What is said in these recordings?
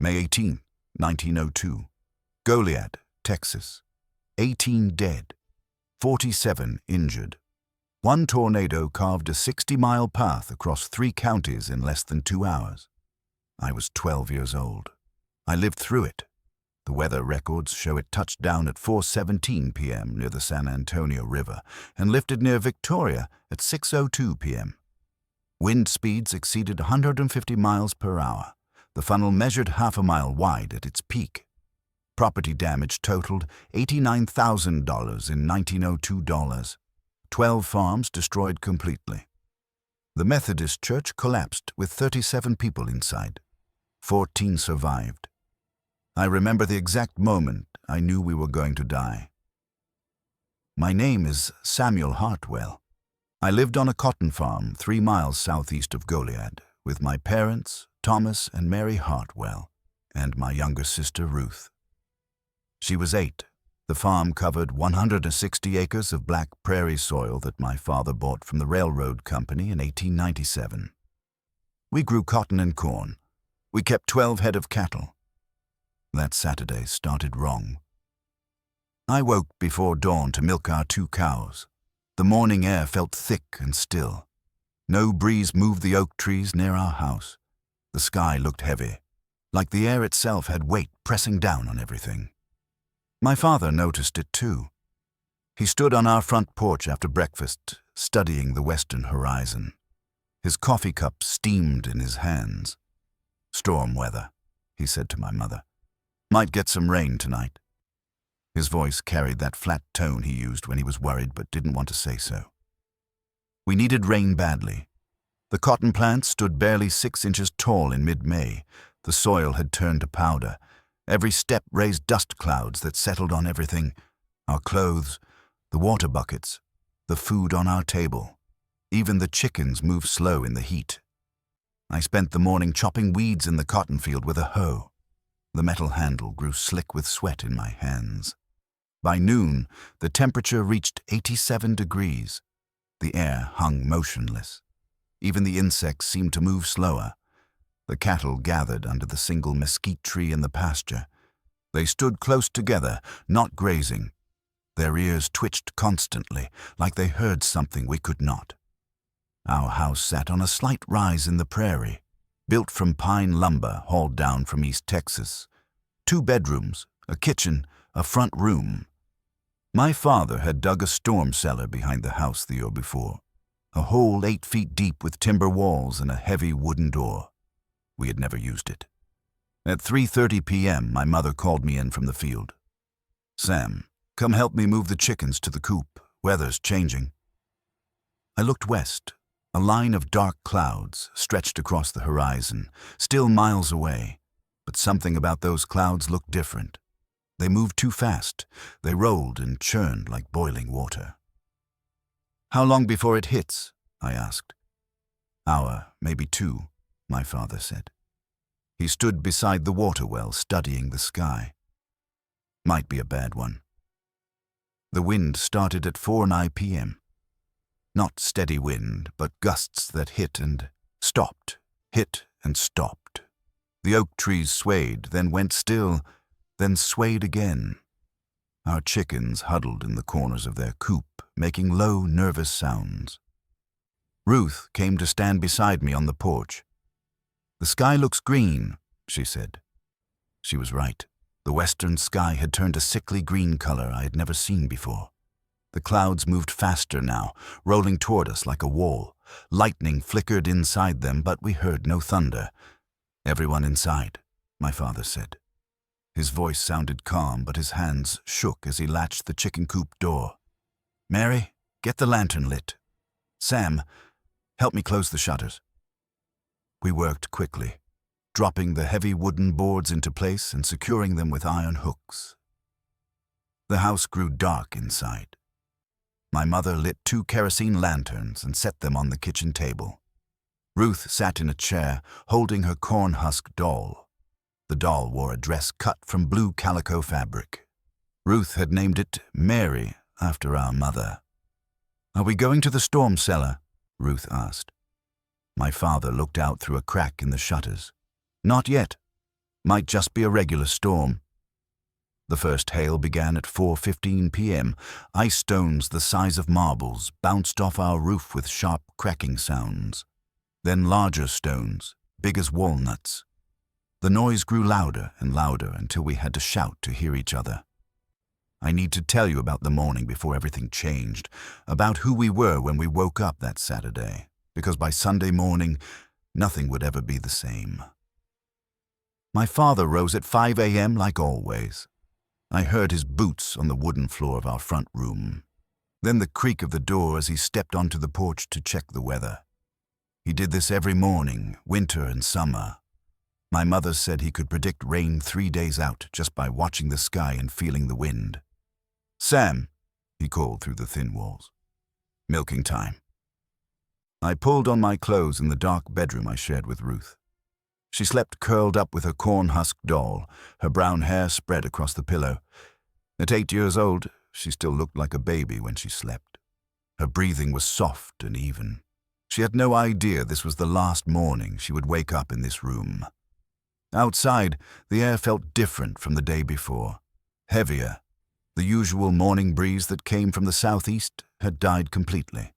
May 18, 1902. Goliad, Texas. 18 dead. 47 injured. One tornado carved a 60-mile path across 3 counties in less than 2 hours. I was 12 years old. I lived through it. The weather records show it touched down at 4:17 p.m. near the San Antonio River and lifted near Victoria at 6:02 p.m. Wind speeds exceeded 150 miles per hour. The funnel measured half a mile wide at its peak. Property damage totaled $89,000 in 1902 dollars. 12 farms destroyed completely. The Methodist Church collapsed with 37 people inside. 14 survived. I remember the exact moment I knew we were going to die. My name is Samuel Hartwell. I lived on a cotton farm 3 miles southeast of Goliad with my parents, Thomas and Mary Hartwell, and my younger sister Ruth. She was 8. The farm covered 160 acres of black prairie soil that my father bought from the railroad company in 1897. We grew cotton and corn. We kept 12 head of cattle. That Saturday started wrong. I woke before dawn to milk our 2 cows. The morning air felt thick and still. No breeze moved the oak trees near our house. The sky looked heavy, like the air itself had weight pressing down on everything. My father noticed it too. He stood on our front porch after breakfast, studying the western horizon. His coffee cup steamed in his hands. "Storm weather," he said to my mother. "Might get some rain tonight." His voice carried that flat tone he used when he was worried but didn't want to say so. We needed rain badly. The cotton plants stood barely 6 inches tall in mid-May. The soil had turned to powder. Every step raised dust clouds that settled on everything: our clothes, the water buckets, the food on our table. Even the chickens moved slow in the heat. I spent the morning chopping weeds in the cotton field with a hoe. The metal handle grew slick with sweat in my hands. By noon, the temperature reached 87 degrees. The air hung motionless. Even the insects seemed to move slower. The cattle gathered under the single mesquite tree in the pasture. They stood close together, not grazing. Their ears twitched constantly, like they heard something we could not. Our house sat on a slight rise in the prairie, built from pine lumber hauled down from East Texas. 2 bedrooms, a kitchen, a front room. My father had dug a storm cellar behind the house the year before, a hole 8 feet deep with timber walls and a heavy wooden door. We had never used it. At 3:30 p.m., my mother called me in from the field. "Sam, come help me move the chickens to the coop. Weather's changing." I looked west. A line of dark clouds stretched across the horizon, still miles away. But something about those clouds looked different. They moved too fast. They rolled and churned like boiling water. "How long before it hits?" I asked. "Hour, maybe 2, my father said. He stood beside the water well, studying the sky. "Might be a bad one." The wind started at 4:09 p.m. Not steady wind, but gusts that hit and stopped, hit and stopped. The oak trees swayed, then went still, then swayed again. Our chickens huddled in the corners of their coop, making low, nervous sounds. Ruth came to stand beside me on the porch. "The sky looks green," she said. She was right. The western sky had turned a sickly green color I had never seen before. The clouds moved faster now, rolling toward us like a wall. Lightning flickered inside them, but we heard no thunder. "Everyone inside," my father said. His voice sounded calm, but his hands shook as he latched the chicken coop door. "Mary, get the lantern lit. Sam, help me close the shutters." We worked quickly, dropping the heavy wooden boards into place and securing them with iron hooks. The house grew dark inside. My mother lit 2 kerosene lanterns and set them on the kitchen table. Ruth sat in a chair, holding her corn-husk doll. The doll wore a dress cut from blue calico fabric. Ruth had named it Mary, after our mother. "Are we going to the storm cellar?" Ruth asked. My father looked out through a crack in the shutters. "Not yet. Might just be a regular storm. The first hail began at 4:15 p.m. Ice stones the size of marbles bounced off our roof with sharp cracking sounds. Then larger stones, big as walnuts. The noise grew louder and louder until we had to shout to hear each other. I need to tell you about the morning before everything changed, about who we were when we woke up that Saturday, because by Sunday morning, nothing would ever be the same. My father rose at 5 a.m. like always. I heard his boots on the wooden floor of our front room, then the creak of the door as he stepped onto the porch to check the weather. He did this every morning, winter and summer. My mother said he could predict rain 3 days out just by watching the sky and feeling the wind. "Sam," he called through the thin walls. "Milking time." I pulled on my clothes in the dark bedroom I shared with Ruth. She slept curled up with her corn-husk doll, her brown hair spread across the pillow. At 8 years old, she still looked like a baby when she slept. Her breathing was soft and even. She had no idea this was the last morning she would wake up in this room. Outside, the air felt different from the day before, heavier. The usual morning breeze that came from the southeast had died completely.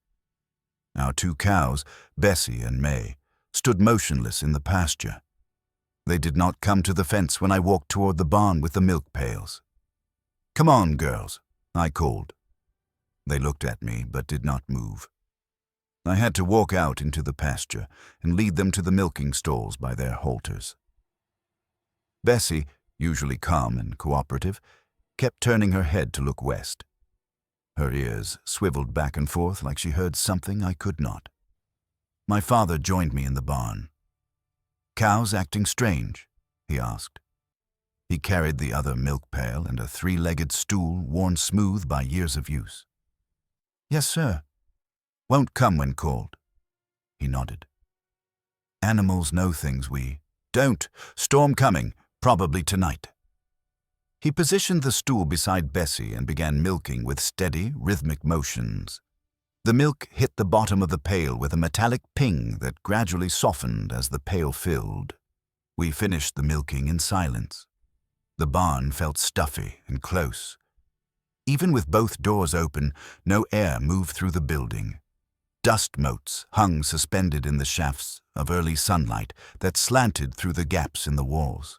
Our 2 cows, Bessie and May, stood motionless in the pasture. They did not come to the fence when I walked toward the barn with the milk pails. "Come on, girls," I called. They looked at me but did not move. I had to walk out into the pasture and lead them to the milking stalls by their halters. Bessie, usually calm and cooperative, kept turning her head to look west. Her ears swiveled back and forth like she heard something I could not. My father joined me in the barn. "Cows acting strange?" he asked. He carried the other milk pail and a 3-legged stool worn smooth by years of use. "Yes, sir." "Won't come when called." He nodded. "Animals know things we don't. Storm coming, probably tonight." He positioned the stool beside Bessie and began milking with steady, rhythmic motions. The milk hit the bottom of the pail with a metallic ping that gradually softened as the pail filled. We finished the milking in silence. The barn felt stuffy and close. Even with both doors open, no air moved through the building. Dust motes hung suspended in the shafts of early sunlight that slanted through the gaps in the walls.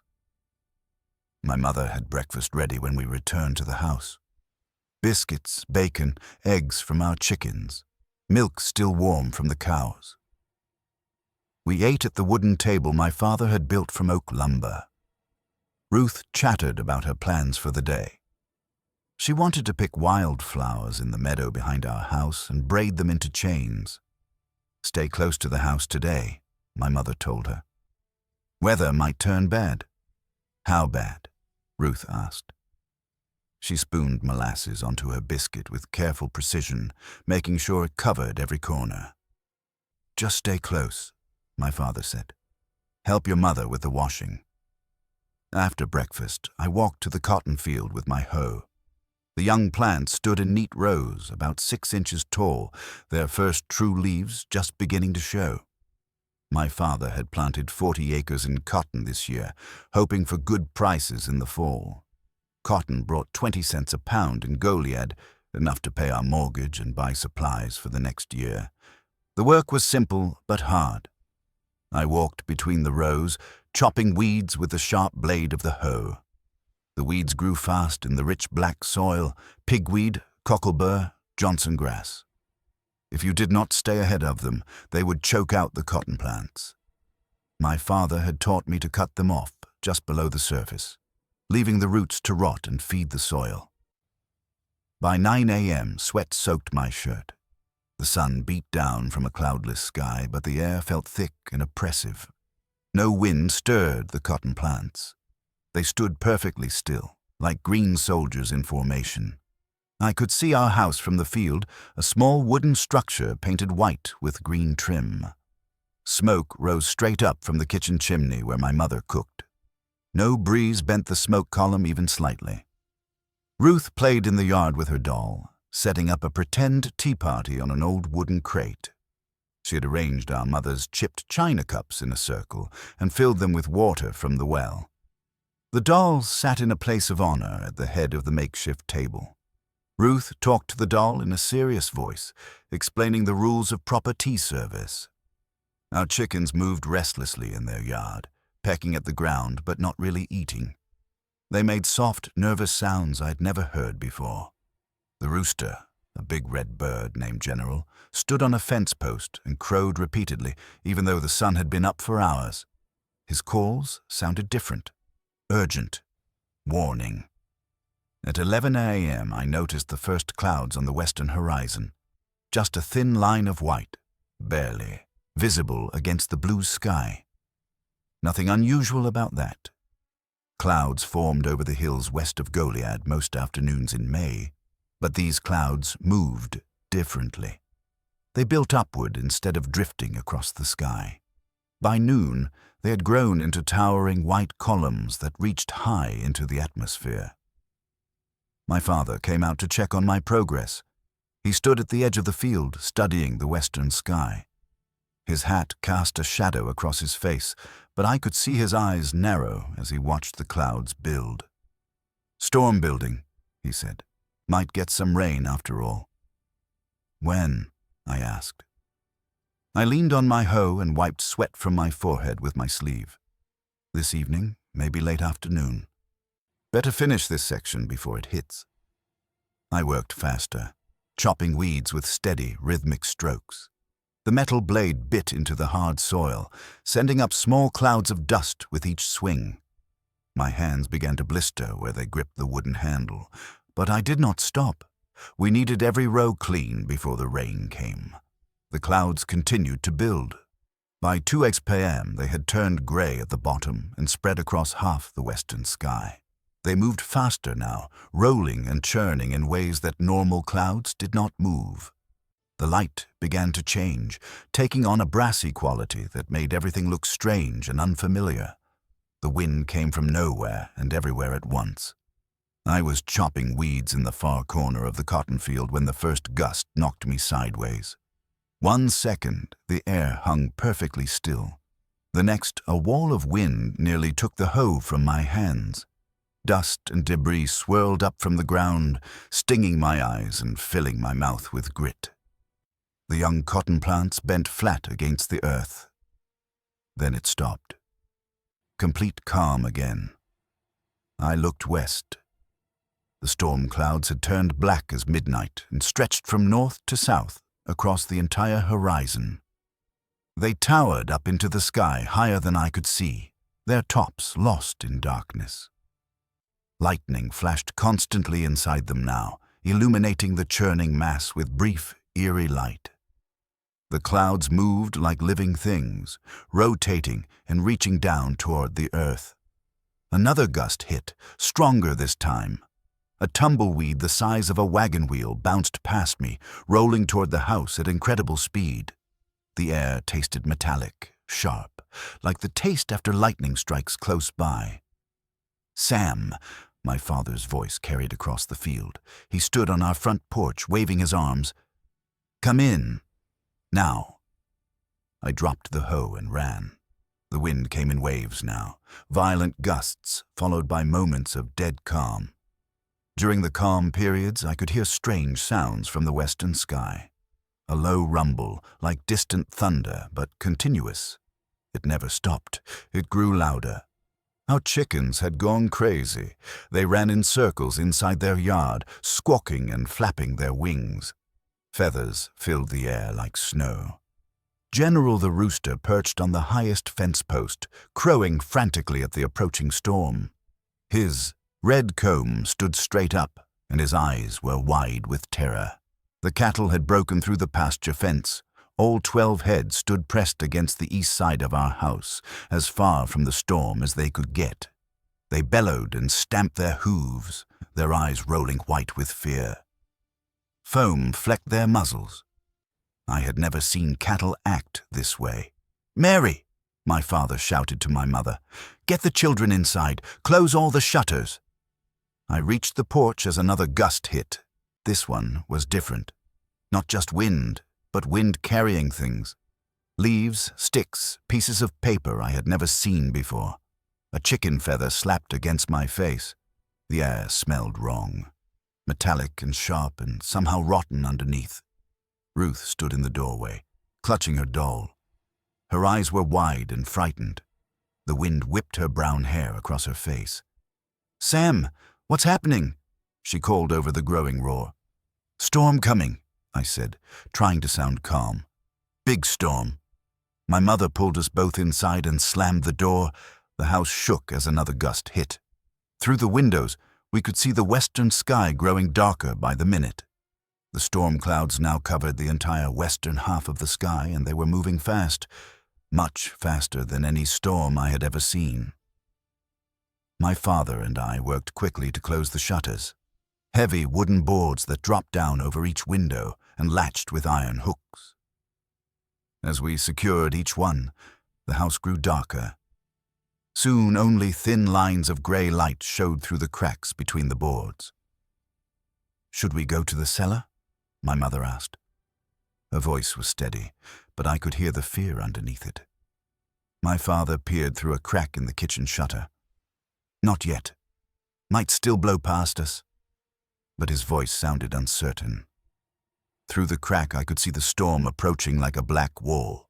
My mother had breakfast ready when we returned to the house. Biscuits, bacon, eggs from our chickens, milk still warm from the cows. We ate at the wooden table my father had built from oak lumber. Ruth chattered about her plans for the day. She wanted to pick wildflowers in the meadow behind our house and braid them into chains. "Stay close to the house today," my mother told her. "Weather might turn bad." "How bad?" Ruth asked. She spooned molasses onto her biscuit with careful precision, making sure it covered every corner. "Just stay close," my father said. "Help your mother with the washing." After breakfast, I walked to the cotton field with my hoe. The young plants stood in neat rows, about 6 inches tall, their first true leaves just beginning to show. My father had planted 40 acres in cotton this year, hoping for good prices in the fall. Cotton brought 20 cents a pound in Goliad, enough to pay our mortgage and buy supplies for the next year. The work was simple but hard. I walked between the rows, chopping weeds with the sharp blade of the hoe. The weeds grew fast in the rich black soil, pigweed, cocklebur, Johnson grass. If you did not stay ahead of them, they would choke out the cotton plants. My father had taught me to cut them off just below the surface, leaving the roots to rot and feed the soil. By 9 a.m., sweat soaked my shirt. The sun beat down from a cloudless sky, but the air felt thick and oppressive. No wind stirred the cotton plants. They stood perfectly still, like green soldiers in formation. I could see our house from the field, a small wooden structure painted white with green trim. Smoke rose straight up from the kitchen chimney where my mother cooked. No breeze bent the smoke column even slightly. Ruth played in the yard with her doll, setting up a pretend tea party on an old wooden crate. She had arranged our mother's chipped china cups in a circle and filled them with water from the well. The dolls sat in a place of honor at the head of the makeshift table. Ruth talked to the doll in a serious voice, explaining the rules of proper tea service. Our chickens moved restlessly in their yard, pecking at the ground but not really eating. They made soft, nervous sounds I'd never heard before. The rooster, a big red bird named General, stood on a fence post and crowed repeatedly, even though the sun had been up for hours. His calls sounded different, urgent, warning. At 11 a.m. I noticed the first clouds on the western horizon. Just a thin line of white, barely visible against the blue sky. Nothing unusual about that. Clouds formed over the hills west of Goliad most afternoons in May, but these clouds moved differently. They built upward instead of drifting across the sky. By noon, they had grown into towering white columns that reached high into the atmosphere. My father came out to check on my progress. He stood at the edge of the field, studying the western sky. His hat cast a shadow across his face, but I could see his eyes narrow as he watched the clouds build. "Storm building," he said. "Might get some rain after all." "When?" I asked. I leaned on my hoe and wiped sweat from my forehead with my sleeve. "This evening, maybe late afternoon. Better finish this section before it hits." I worked faster, chopping weeds with steady, rhythmic strokes. The metal blade bit into the hard soil, sending up small clouds of dust with each swing. My hands began to blister where they gripped the wooden handle, but I did not stop. We needed every row clean before the rain came. The clouds continued to build. By 2 p.m. they had turned gray at the bottom and spread across half the western sky. They moved faster now, rolling and churning in ways that normal clouds did not move. The light began to change, taking on a brassy quality that made everything look strange and unfamiliar. The wind came from nowhere and everywhere at once. I was chopping weeds in the far corner of the cotton field when the first gust knocked me sideways. 1 second, the air hung perfectly still. The next, a wall of wind nearly took the hoe from my hands. Dust and debris swirled up from the ground, stinging my eyes and filling my mouth with grit. The young cotton plants bent flat against the earth. Then it stopped. Complete calm again. I looked west. The storm clouds had turned black as midnight and stretched from north to south across the entire horizon. They towered up into the sky higher than I could see, their tops lost in darkness. Lightning flashed constantly inside them now, illuminating the churning mass with brief, eerie light. The clouds moved like living things, rotating and reaching down toward the earth. Another gust hit, stronger this time. A tumbleweed the size of a wagon wheel bounced past me, rolling toward the house at incredible speed. The air tasted metallic, sharp, like the taste after lightning strikes close by. "Sam," my father's voice carried across the field. He stood on our front porch, waving his arms. "Come in. Now." I dropped the hoe and ran. The wind came in waves now, violent gusts followed by moments of dead calm. During the calm periods, I could hear strange sounds from the western sky. A low rumble, like distant thunder, but continuous. It never stopped. It grew louder. Our chickens had gone crazy. They ran in circles inside their yard, squawking and flapping their wings. Feathers filled the air like snow. General the rooster perched on the highest fence post, crowing frantically at the approaching storm. His red comb stood straight up, and his eyes were wide with terror. The cattle had broken through the pasture fence. All 12 heads stood pressed against the east side of our house, as far from the storm as they could get. They bellowed and stamped their hooves, their eyes rolling white with fear. Foam flecked their muzzles. I had never seen cattle act this way. "Mary!" my father shouted to my mother. "Get the children inside. Close all the shutters." I reached the porch as another gust hit. This one was different. Not just wind, but wind carrying things. Leaves, sticks, pieces of paper I had never seen before. A chicken feather slapped against my face. The air smelled wrong, metallic and sharp and somehow rotten underneath. Ruth stood in the doorway, clutching her doll. Her eyes were wide and frightened. The wind whipped her brown hair across her face. "Sam, what's happening?" she called over the growing roar. "Storm coming," I said, trying to sound calm. "Big storm." My mother pulled us both inside and slammed the door. The house shook as another gust hit. Through the windows, we could see the western sky growing darker by the minute. The storm clouds now covered the entire western half of the sky, and they were moving fast, much faster than any storm I had ever seen. My father and I worked quickly to close the shutters, heavy wooden boards that dropped down over each window and latched with iron hooks. As we secured each one, the house grew darker. Soon only thin lines of gray light showed through the cracks between the boards. "Should we go to the cellar?" my mother asked. Her voice was steady, but I could hear the fear underneath it. My father peered through a crack in the kitchen shutter. "Not yet. Might still blow past us." But his voice sounded uncertain. Through the crack I could see the storm approaching like a black wall.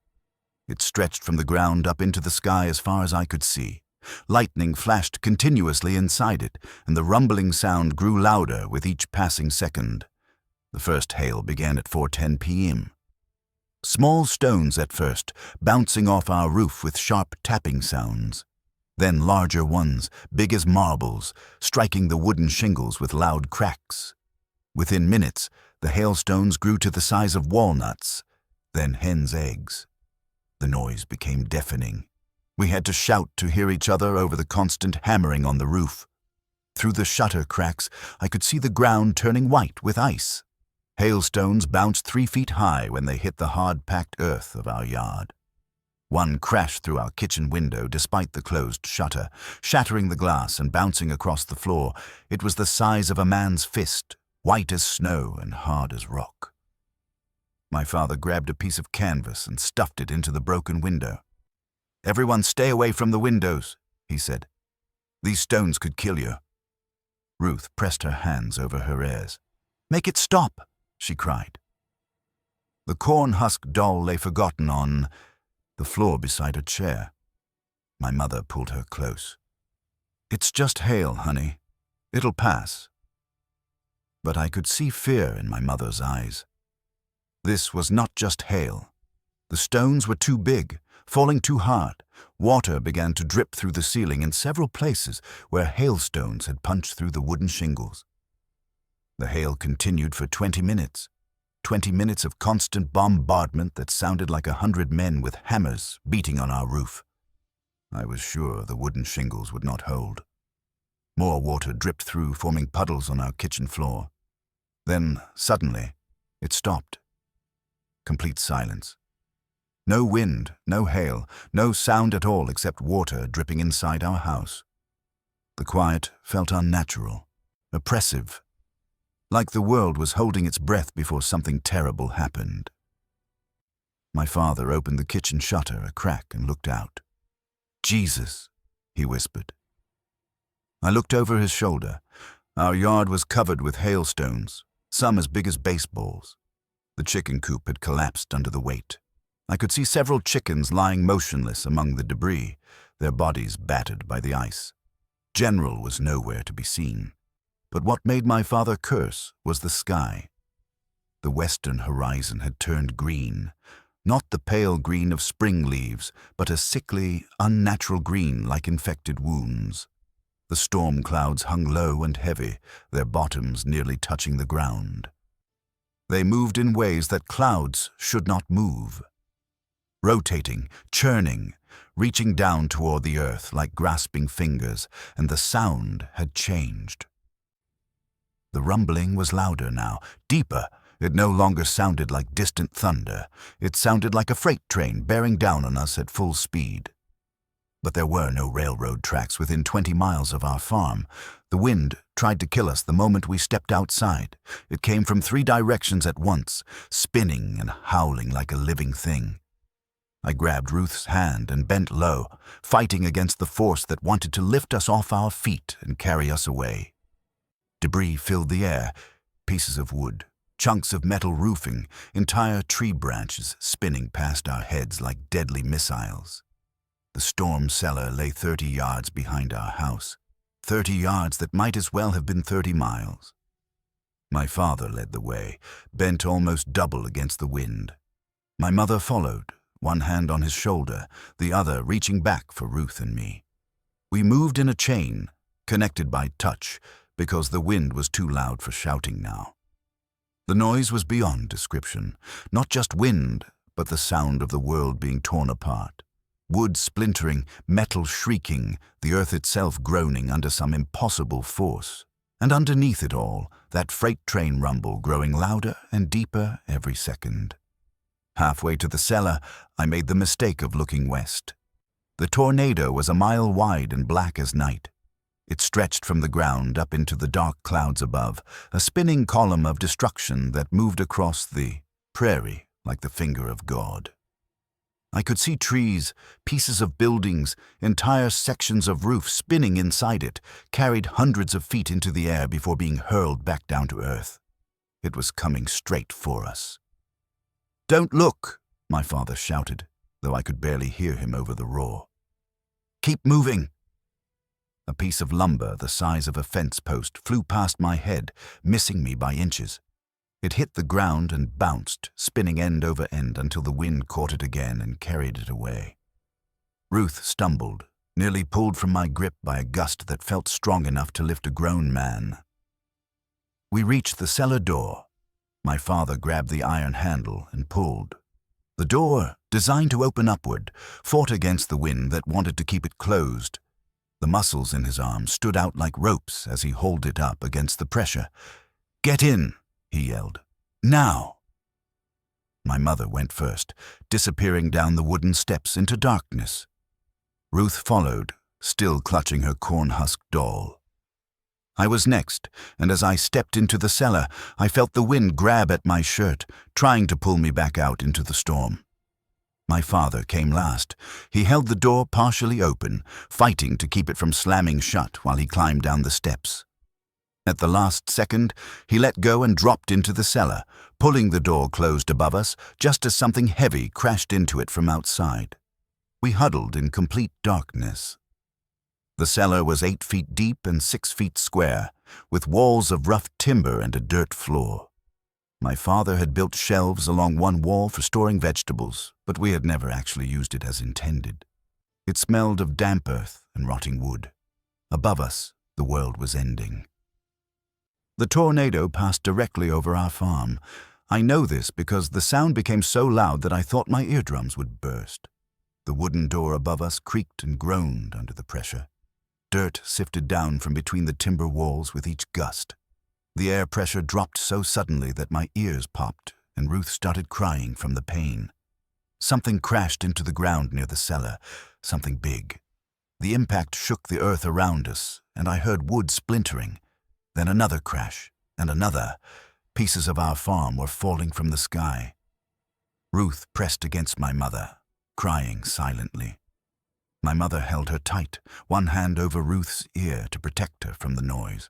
It stretched from the ground up into the sky as far as I could see. Lightning flashed continuously inside it, and the rumbling sound grew louder with each passing second. The first hail began at 4:10 p.m. Small stones at first, bouncing off our roof with sharp tapping sounds. Then larger ones, big as marbles, striking the wooden shingles with loud cracks. Within minutes, the hailstones grew to the size of walnuts, then hens' eggs. The noise became deafening. We had to shout to hear each other over the constant hammering on the roof. Through the shutter cracks, I could see the ground turning white with ice. Hailstones bounced 3 feet high when they hit the hard-packed earth of our yard. One crashed through our kitchen window despite the closed shutter, shattering the glass and bouncing across the floor. It was the size of a man's fist, white as snow and hard as rock. My father grabbed a piece of canvas and stuffed it into the broken window. "Everyone stay away from the windows," he said. "These stones could kill you." Ruth pressed her hands over her ears. "Make it stop," she cried. The corn-husk doll lay forgotten on the floor beside a chair. My mother pulled her close. "It's just hail, honey. It'll pass." But I could see fear in my mother's eyes. This was not just hail. The stones were too big, falling too hard. Water began to drip through the ceiling in several places where hailstones had punched through the wooden shingles. The hail continued for 20 minutes. 20 minutes of constant bombardment that sounded like 100 men with hammers beating on our roof. I was sure the wooden shingles would not hold. More water dripped through, forming puddles on our kitchen floor. Then, suddenly, it stopped. Complete silence. No wind, no hail, no sound at all except water dripping inside our house. The quiet felt unnatural, oppressive, like the world was holding its breath before something terrible happened. My father opened the kitchen shutter a crack and looked out. "Jesus," he whispered. I looked over his shoulder. Our yard was covered with hailstones, some as big as baseballs. The chicken coop had collapsed under the weight. I could see several chickens lying motionless among the debris, their bodies battered by the ice. General was nowhere to be seen. But what made my father curse was the sky. The western horizon had turned green, not the pale green of spring leaves, but a sickly, unnatural green like infected wounds. The storm clouds hung low and heavy, their bottoms nearly touching the ground. They moved in ways that clouds should not move. Rotating, churning, reaching down toward the earth like grasping fingers, and the sound had changed. The rumbling was louder now, deeper. It no longer sounded like distant thunder. It sounded like a freight train bearing down on us at full speed. But there were no railroad tracks within 20 miles of our farm. The wind tried to kill us the moment we stepped outside. It came from 3 directions at once, spinning and howling like a living thing. I grabbed Ruth's hand and bent low, fighting against the force that wanted to lift us off our feet and carry us away. Debris filled the air, pieces of wood, chunks of metal roofing, entire tree branches spinning past our heads like deadly missiles. The storm cellar lay 30 yards behind our house, 30 yards that might as well have been 30 miles. My father led the way, bent almost double against the wind. My mother followed, one hand on his shoulder, the other reaching back for Ruth and me. We moved in a chain, connected by touch, because the wind was too loud for shouting now. The noise was beyond description, not just wind, but the sound of the world being torn apart. Wood splintering, metal shrieking, the earth itself groaning under some impossible force. And underneath it all, that freight train rumble growing louder and deeper every second. Halfway to the cellar, I made the mistake of looking west. The tornado was a mile wide and black as night. It stretched from the ground up into the dark clouds above, a spinning column of destruction that moved across the prairie like the finger of God. I could see trees, pieces of buildings, entire sections of roof spinning inside it, carried hundreds of feet into the air before being hurled back down to earth. It was coming straight for us. "Don't look," my father shouted, though I could barely hear him over the roar. "Keep moving." A piece of lumber the size of a fence post flew past my head, missing me by inches. It hit the ground and bounced, spinning end over end until the wind caught it again and carried it away. Ruth stumbled, nearly pulled from my grip by a gust that felt strong enough to lift a grown man. We reached the cellar door. My father grabbed the iron handle and pulled. The door, designed to open upward, fought against the wind that wanted to keep it closed. The muscles in his arms stood out like ropes as he hauled it up against the pressure. "Get in," he yelled. "Now!" My mother went first, disappearing down the wooden steps into darkness. Ruth followed, still clutching her corn-husk doll. I was next, and as I stepped into the cellar, I felt the wind grab at my shirt, trying to pull me back out into the storm. My father came last. He held the door partially open, fighting to keep it from slamming shut while he climbed down the steps. At the last second, he let go and dropped into the cellar, pulling the door closed above us just as something heavy crashed into it from outside. We huddled in complete darkness. The cellar was 8 feet deep and 6 feet square, with walls of rough timber and a dirt floor. My father had built shelves along one wall for storing vegetables, but we had never actually used it as intended. It smelled of damp earth and rotting wood. Above us, the world was ending. The tornado passed directly over our farm. I know this because the sound became so loud that I thought my eardrums would burst. The wooden door above us creaked and groaned under the pressure. Dirt sifted down from between the timber walls with each gust. The air pressure dropped so suddenly that my ears popped, and Ruth started crying from the pain. Something crashed into the ground near the cellar, something big. The impact shook the earth around us, and I heard wood splintering. Then another crash, and another. Pieces of our farm were falling from the sky. Ruth pressed against my mother, crying silently. My mother held her tight, one hand over Ruth's ear to protect her from the noise.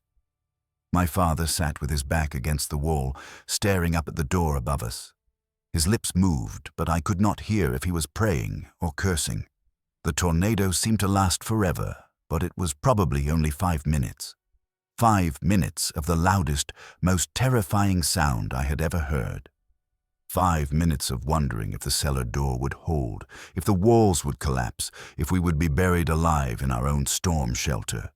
My father sat with his back against the wall, staring up at the door above us. His lips moved, but I could not hear if he was praying or cursing. The tornado seemed to last forever, but it was probably only 5 minutes. 5 minutes of the loudest, most terrifying sound I had ever heard. 5 minutes of wondering if the cellar door would hold, if the walls would collapse, if we would be buried alive in our own storm shelter.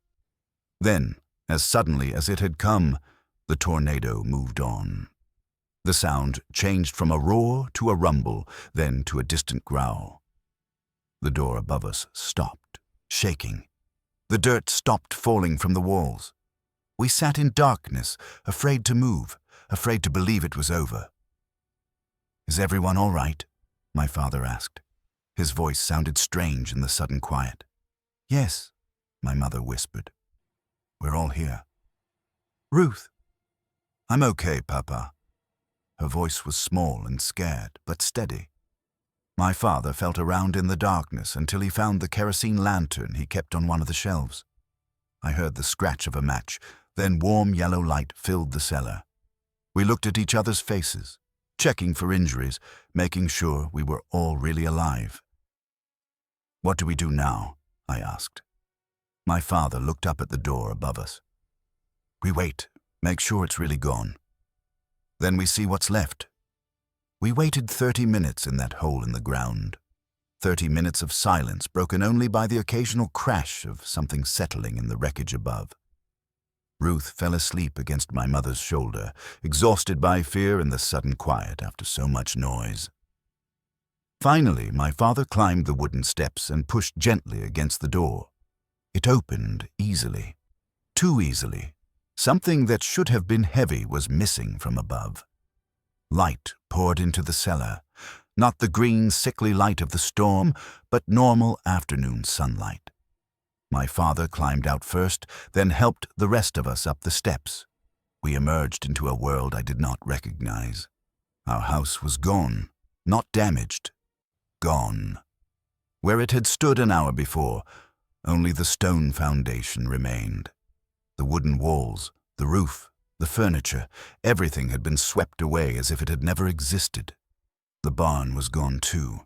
Then, as suddenly as it had come, the tornado moved on. The sound changed from a roar to a rumble, then to a distant growl. The door above us stopped, shaking. The dirt stopped falling from the walls. We sat in darkness, afraid to move, afraid to believe it was over. "Is everyone all right?" my father asked. His voice sounded strange in the sudden quiet. "Yes," my mother whispered. "We're all here." "Ruth." "I'm okay, Papa." Her voice was small and scared, but steady. My father felt around in the darkness until he found the kerosene lantern he kept on one of the shelves. I heard the scratch of a match, then warm yellow light filled the cellar. We looked at each other's faces, checking for injuries, making sure we were all really alive. "What do we do now?" I asked. My father looked up at the door above us. "We wait, make sure it's really gone. Then we see what's left." We waited 30 minutes in that hole in the ground. 30 minutes of silence broken only by the occasional crash of something settling in the wreckage above. Ruth fell asleep against my mother's shoulder, exhausted by fear and the sudden quiet after so much noise. Finally, my father climbed the wooden steps and pushed gently against the door. It opened easily. Too easily. Something that should have been heavy was missing from above. Light poured into the cellar, not the green, sickly light of the storm, but normal afternoon sunlight. My father climbed out first, then helped the rest of us up the steps. We emerged into a world I did not recognize. Our house was gone, not damaged. Gone. Where it had stood an hour before, only the stone foundation remained. The wooden walls, the roof, the furniture, everything had been swept away as if it had never existed. The barn was gone too.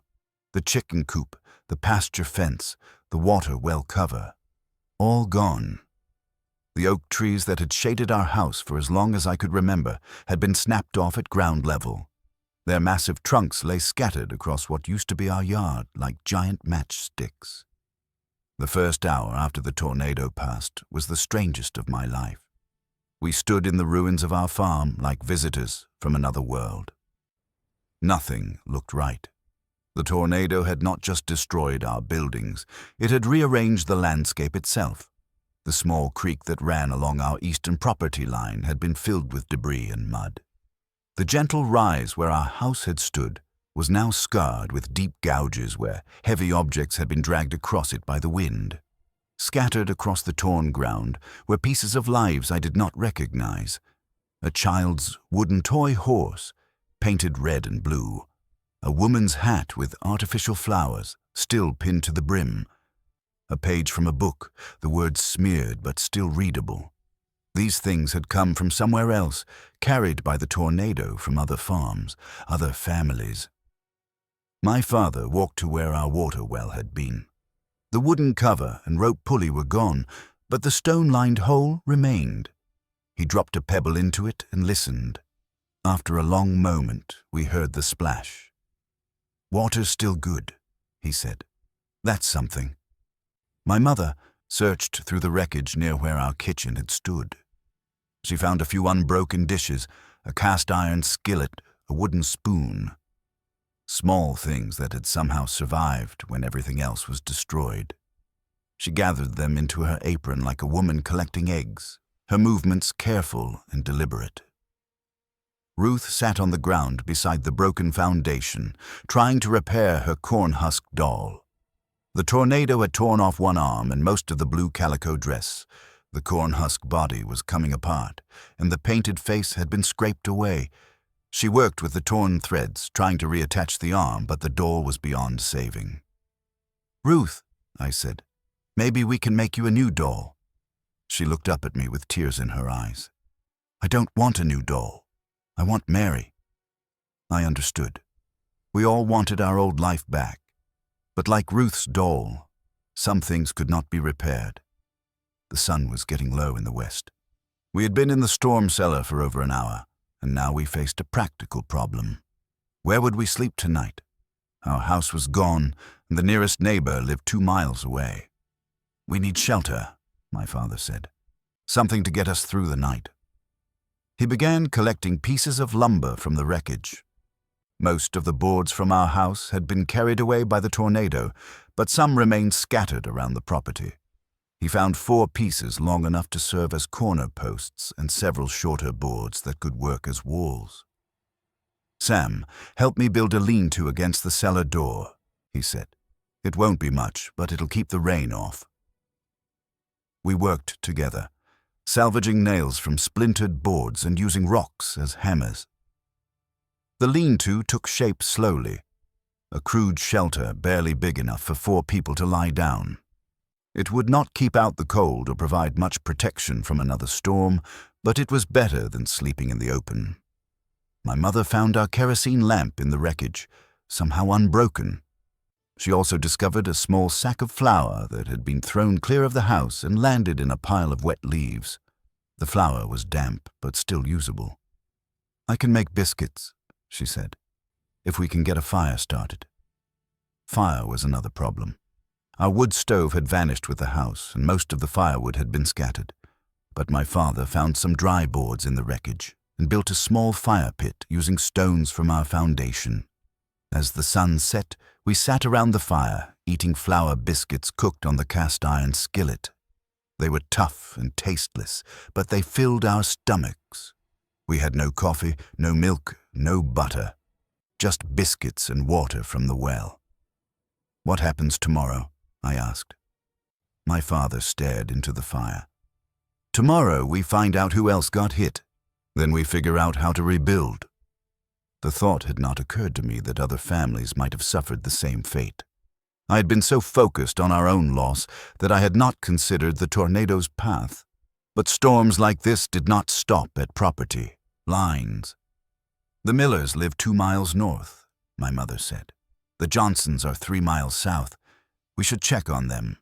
The chicken coop, the pasture fence, the water well cover. All gone. The oak trees that had shaded our house for as long as I could remember had been snapped off at ground level. Their massive trunks lay scattered across what used to be our yard like giant matchsticks. The first hour after the tornado passed was the strangest of my life. We stood in the ruins of our farm like visitors from another world. Nothing looked right. The tornado had not just destroyed our buildings, it had rearranged the landscape itself. The small creek that ran along our eastern property line had been filled with debris and mud. The gentle rise where our house had stood was now scarred with deep gouges where heavy objects had been dragged across it by the wind. Scattered across the torn ground were pieces of lives I did not recognize. A child's wooden toy horse, painted red and blue. A woman's hat with artificial flowers, still pinned to the brim. A page from a book, the words smeared but still readable. These things had come from somewhere else, carried by the tornado from other farms, other families. My father walked to where our water well had been. The wooden cover and rope pulley were gone, but the stone-lined hole remained. He dropped a pebble into it and listened. After a long moment, we heard the splash. "Water's still good," he said. "That's something." My mother searched through the wreckage near where our kitchen had stood. She found a few unbroken dishes, a cast-iron skillet, a wooden spoon. Small things that had somehow survived when everything else was destroyed. She gathered them into her apron like a woman collecting eggs, her movements careful and deliberate. Ruth sat on the ground beside the broken foundation, trying to repair her corn-husked doll. The tornado had torn off one arm and most of the blue calico dress. The corn-husk body was coming apart, and the painted face had been scraped away. She worked with the torn threads, trying to reattach the arm, but the doll was beyond saving. "Ruth," I said, "maybe we can make you a new doll." She looked up at me with tears in her eyes. "I don't want a new doll. I want Mary." I understood. We all wanted our old life back. But like Ruth's doll, some things could not be repaired. The sun was getting low in the west. We had been in the storm cellar for over an hour, and now we faced a practical problem. Where would we sleep tonight? Our house was gone, and the nearest neighbor lived 2 miles away. "We need shelter," my father said. "Something to get us through the night." He began collecting pieces of lumber from the wreckage. Most of the boards from our house had been carried away by the tornado, but some remained scattered around the property. He found 4 pieces long enough to serve as corner posts and several shorter boards that could work as walls. "Sam, help me build a lean-to against the cellar door," he said. "It won't be much, but it'll keep the rain off." We worked together, salvaging nails from splintered boards and using rocks as hammers. The lean-to took shape slowly. a crude shelter barely big enough for 4 people to lie down. It would not keep out the cold or provide much protection from another storm, but it was better than sleeping in the open. My mother found our kerosene lamp in the wreckage, somehow unbroken. She also discovered a small sack of flour that had been thrown clear of the house and landed in a pile of wet leaves. The flour was damp, but still usable. "I can make biscuits," she said, "if we can get a fire started." Fire was another problem. Our wood stove had vanished with the house, and most of the firewood had been scattered. But my father found some dry boards in the wreckage and built a small fire pit using stones from our foundation. As the sun set, we sat around the fire, eating flour biscuits cooked on the cast-iron skillet. They were tough and tasteless, but they filled our stomachs. We had no coffee, no milk, no butter, just biscuits and water from the well. "What happens tomorrow?" I asked. My father stared into the fire. "Tomorrow we find out who else got hit. Then we figure out how to rebuild." The thought had not occurred to me that other families might have suffered the same fate. I had been so focused on our own loss that I had not considered the tornado's path. But storms like this did not stop at property, lines. "The Millers live 2 miles north," my mother said. "The Johnsons are 3 miles south. We should check on them."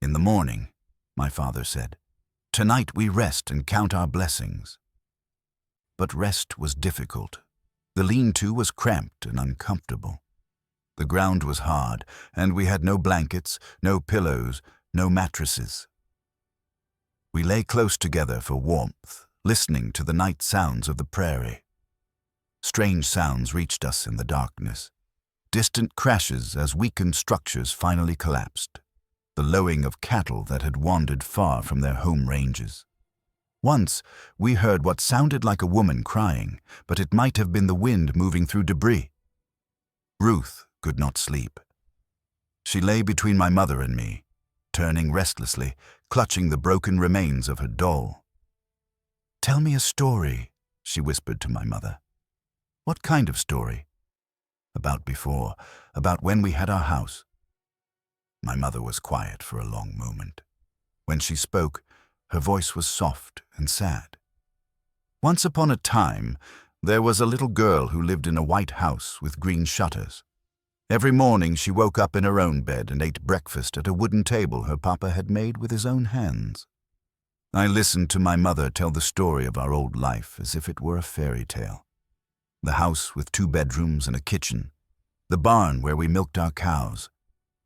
"In the morning," my father said. "Tonight we rest and count our blessings." But rest was difficult. The lean-to was cramped and uncomfortable. The ground was hard, and we had no blankets, no pillows, no mattresses. We lay close together for warmth, listening to the night sounds of the prairie. Strange sounds reached us in the darkness. Distant crashes as weakened structures finally collapsed. The lowing of cattle that had wandered far from their home ranges. Once, we heard what sounded like a woman crying, but it might have been the wind moving through debris. Ruth could not sleep. She lay between my mother and me, turning restlessly, clutching the broken remains of her doll. "Tell me a story," she whispered to my mother. "What kind of story?" "About before, about when we had our house." My mother was quiet for a long moment. When she spoke, her voice was soft and sad. "Once upon a time, there was a little girl who lived in a white house with green shutters. Every morning she woke up in her own bed and ate breakfast at a wooden table her papa had made with his own hands." I listened to my mother tell the story of our old life as if it were a fairy tale. The house with 2 bedrooms and a kitchen, the barn where we milked our cows,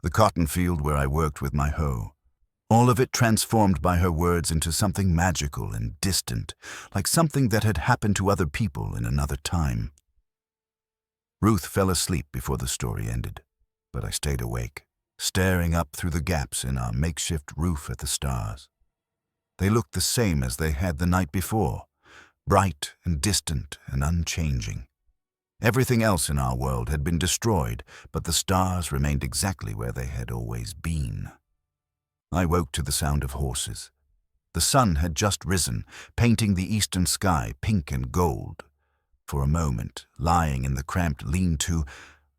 the cotton field where I worked with my hoe. All of it transformed by her words into something magical and distant, like something that had happened to other people in another time. Ruth fell asleep before the story ended, but I stayed awake, staring up through the gaps in our makeshift roof at the stars. They looked the same as they had the night before, bright and distant and unchanging. Everything else in our world had been destroyed, but the stars remained exactly where they had always been. I woke to the sound of horses. The sun had just risen, painting the eastern sky pink and gold. For a moment, lying in the cramped lean-to,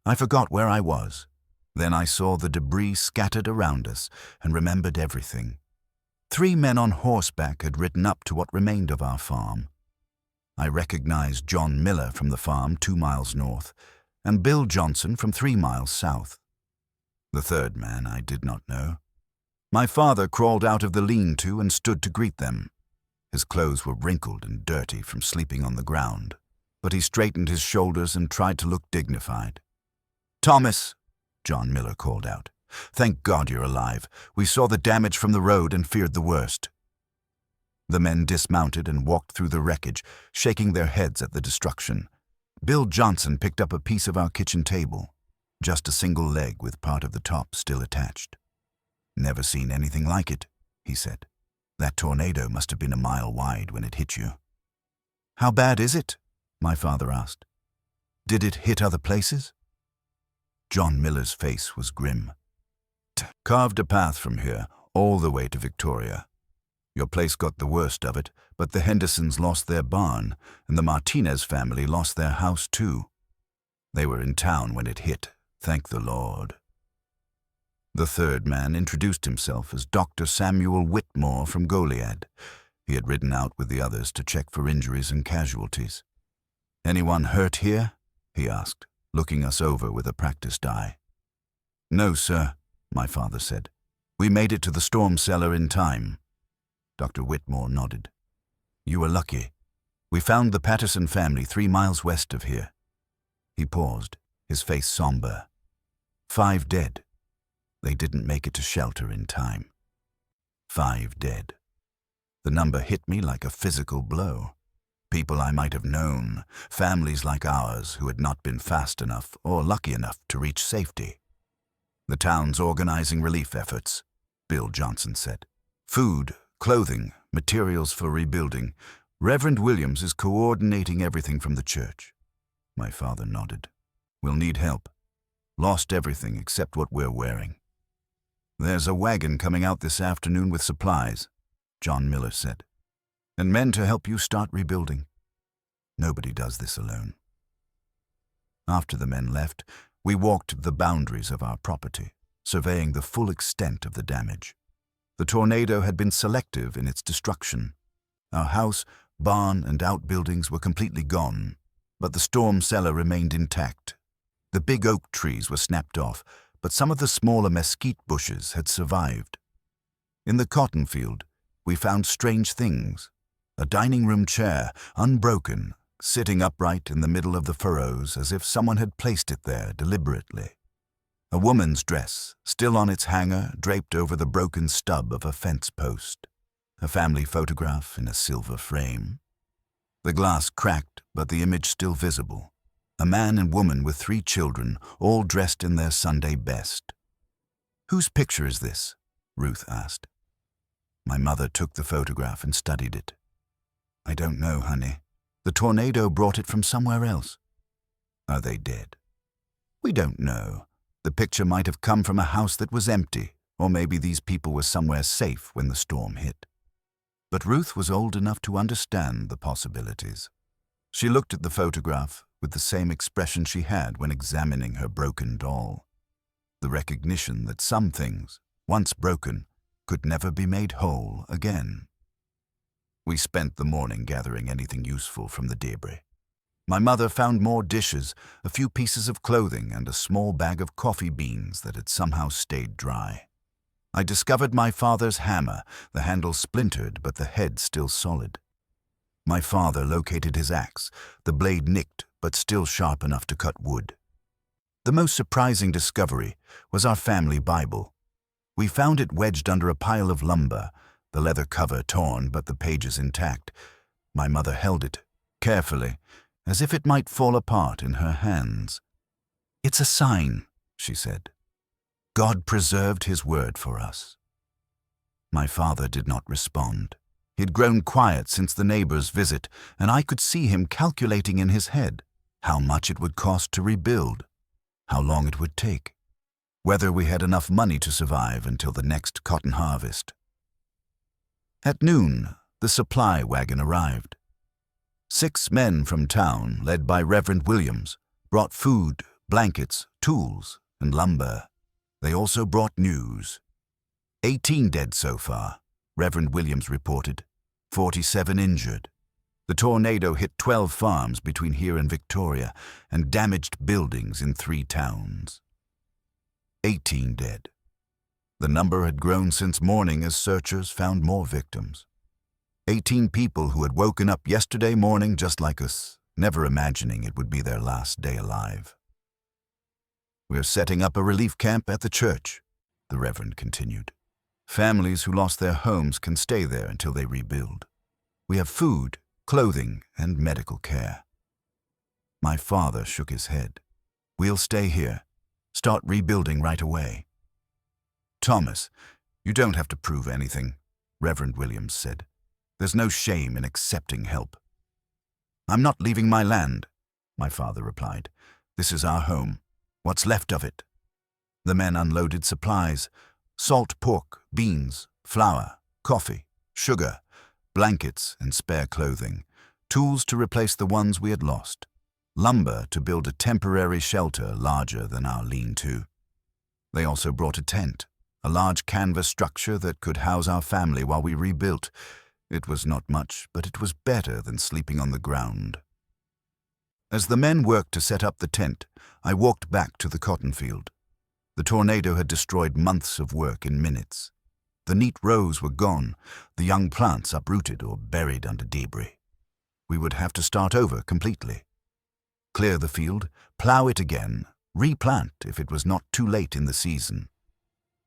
I forgot where I was. Then I saw the debris scattered around us and remembered everything. 3 men on horseback had ridden up to what remained of our farm. I recognized John Miller from the farm 2 miles north, and Bill Johnson from 3 miles south. The third man I did not know. My father crawled out of the lean-to and stood to greet them. His clothes were wrinkled and dirty from sleeping on the ground, but he straightened his shoulders and tried to look dignified. "Thomas," John Miller called out, "thank God you're alive. We saw the damage from the road and feared the worst." The men dismounted and walked through the wreckage, shaking their heads at the destruction. Bill Johnson picked up a piece of our kitchen table, just a single leg with part of the top still attached. "Never seen anything like it," he said. "That tornado must have been a mile wide when it hit you." "How bad is it?" my father asked. "Did it hit other places?" John Miller's face was grim. "Carved a path from here, all the way to Victoria. Your place got the worst of it, but the Hendersons lost their barn, and the Martinez family lost their house too. They were in town when it hit, Thank the Lord. The third man introduced himself as Dr. Samuel Whitmore from Goliad. He had ridden out with the others to check for injuries and casualties. "Anyone hurt here?" he asked, looking us over with a practiced eye. "No, sir," my father said. "We made it to the storm cellar in time." Dr. Whitmore nodded. "You were lucky. We found the Patterson family 3 miles west of here." He paused, his face somber. 5 dead. They didn't make it to shelter in time. 5 dead. The number hit me like a physical blow. People I might have known, families like ours who had not been fast enough or lucky enough to reach safety. "The town's organizing relief efforts," Bill Johnson said. "Food, clothing, materials for rebuilding. Reverend Williams is coordinating everything from the church." My father nodded. "We'll need help. Lost everything except what we're wearing." "There's a wagon coming out this afternoon with supplies," John Miller said. "And men to help you start rebuilding. Nobody does this alone." After the men left, we walked the boundaries of our property, surveying the full extent of the damage. The tornado had been selective in its destruction. Our house, barn, and outbuildings were completely gone, but the storm cellar remained intact. The big oak trees were snapped off, but some of the smaller mesquite bushes had survived. In the cotton field, we found strange things. A dining room chair, unbroken, sitting upright in the middle of the furrows as if someone had placed it there deliberately. A woman's dress, still on its hanger, draped over the broken stub of a fence post. A family photograph in a silver frame. The glass cracked, but the image still visible. A man and woman with 3 children, all dressed in their Sunday best. "Whose picture is this?" Ruth asked. My mother took the photograph and studied it. "I don't know, honey. The tornado brought it from somewhere else." "Are they dead?" "We don't know. The picture might have come from a house that was empty, or maybe these people were somewhere safe when the storm hit." But Ruth was old enough to understand the possibilities. She looked at the photograph with the same expression she had when examining her broken doll. The recognition that some things, once broken, could never be made whole again. We spent the morning gathering anything useful from the debris. My mother found more dishes, a few pieces of clothing, and a small bag of coffee beans that had somehow stayed dry. I discovered my father's hammer, the handle splintered but the head still solid. My father located his axe, the blade nicked but still sharp enough to cut wood. The most surprising discovery was our family Bible. We found it wedged under a pile of lumber, the leather cover torn but the pages intact. My mother held it, carefully, as if it might fall apart in her hands. "It's a sign," she said. "God preserved his word for us." My father did not respond. He'd grown quiet since the neighbor's visit, and I could see him calculating in his head how much it would cost to rebuild, how long it would take, whether we had enough money to survive until the next cotton harvest. At noon, the supply wagon arrived. 6 men from town, led by Reverend Williams, brought food, blankets, tools, and lumber. They also brought news. 18 dead so far, Reverend Williams reported, 47 injured. The tornado hit 12 farms between here and Victoria and damaged buildings in 3 towns. 18 dead. The number had grown since morning as searchers found more victims. 18 people who had woken up yesterday morning just like us, never imagining it would be their last day alive. "We're setting up a relief camp at the church," the Reverend continued. "Families who lost their homes can stay there until they rebuild. We have food, clothing, and medical care." My father shook his head. "We'll stay here. Start rebuilding right away." "Thomas, you don't have to prove anything," Reverend Williams said. "There's no shame in accepting help." "I'm not leaving my land," my father replied. "This is our home. What's left of it?" The men unloaded supplies: salt pork, beans, flour, coffee, sugar, blankets and spare clothing, tools to replace the ones we had lost. lumber to build a temporary shelter larger than our lean-to. They also brought a tent, a large canvas structure that could house our family while we rebuilt. It was not much, but it was better than sleeping on the ground. As the men worked to set up the tent, I walked back to the cotton field. The tornado had destroyed months of work in minutes. The neat rows were gone, the young plants uprooted or buried under debris. We would have to start over completely. Clear the field, plow it again, replant if it was not too late in the season.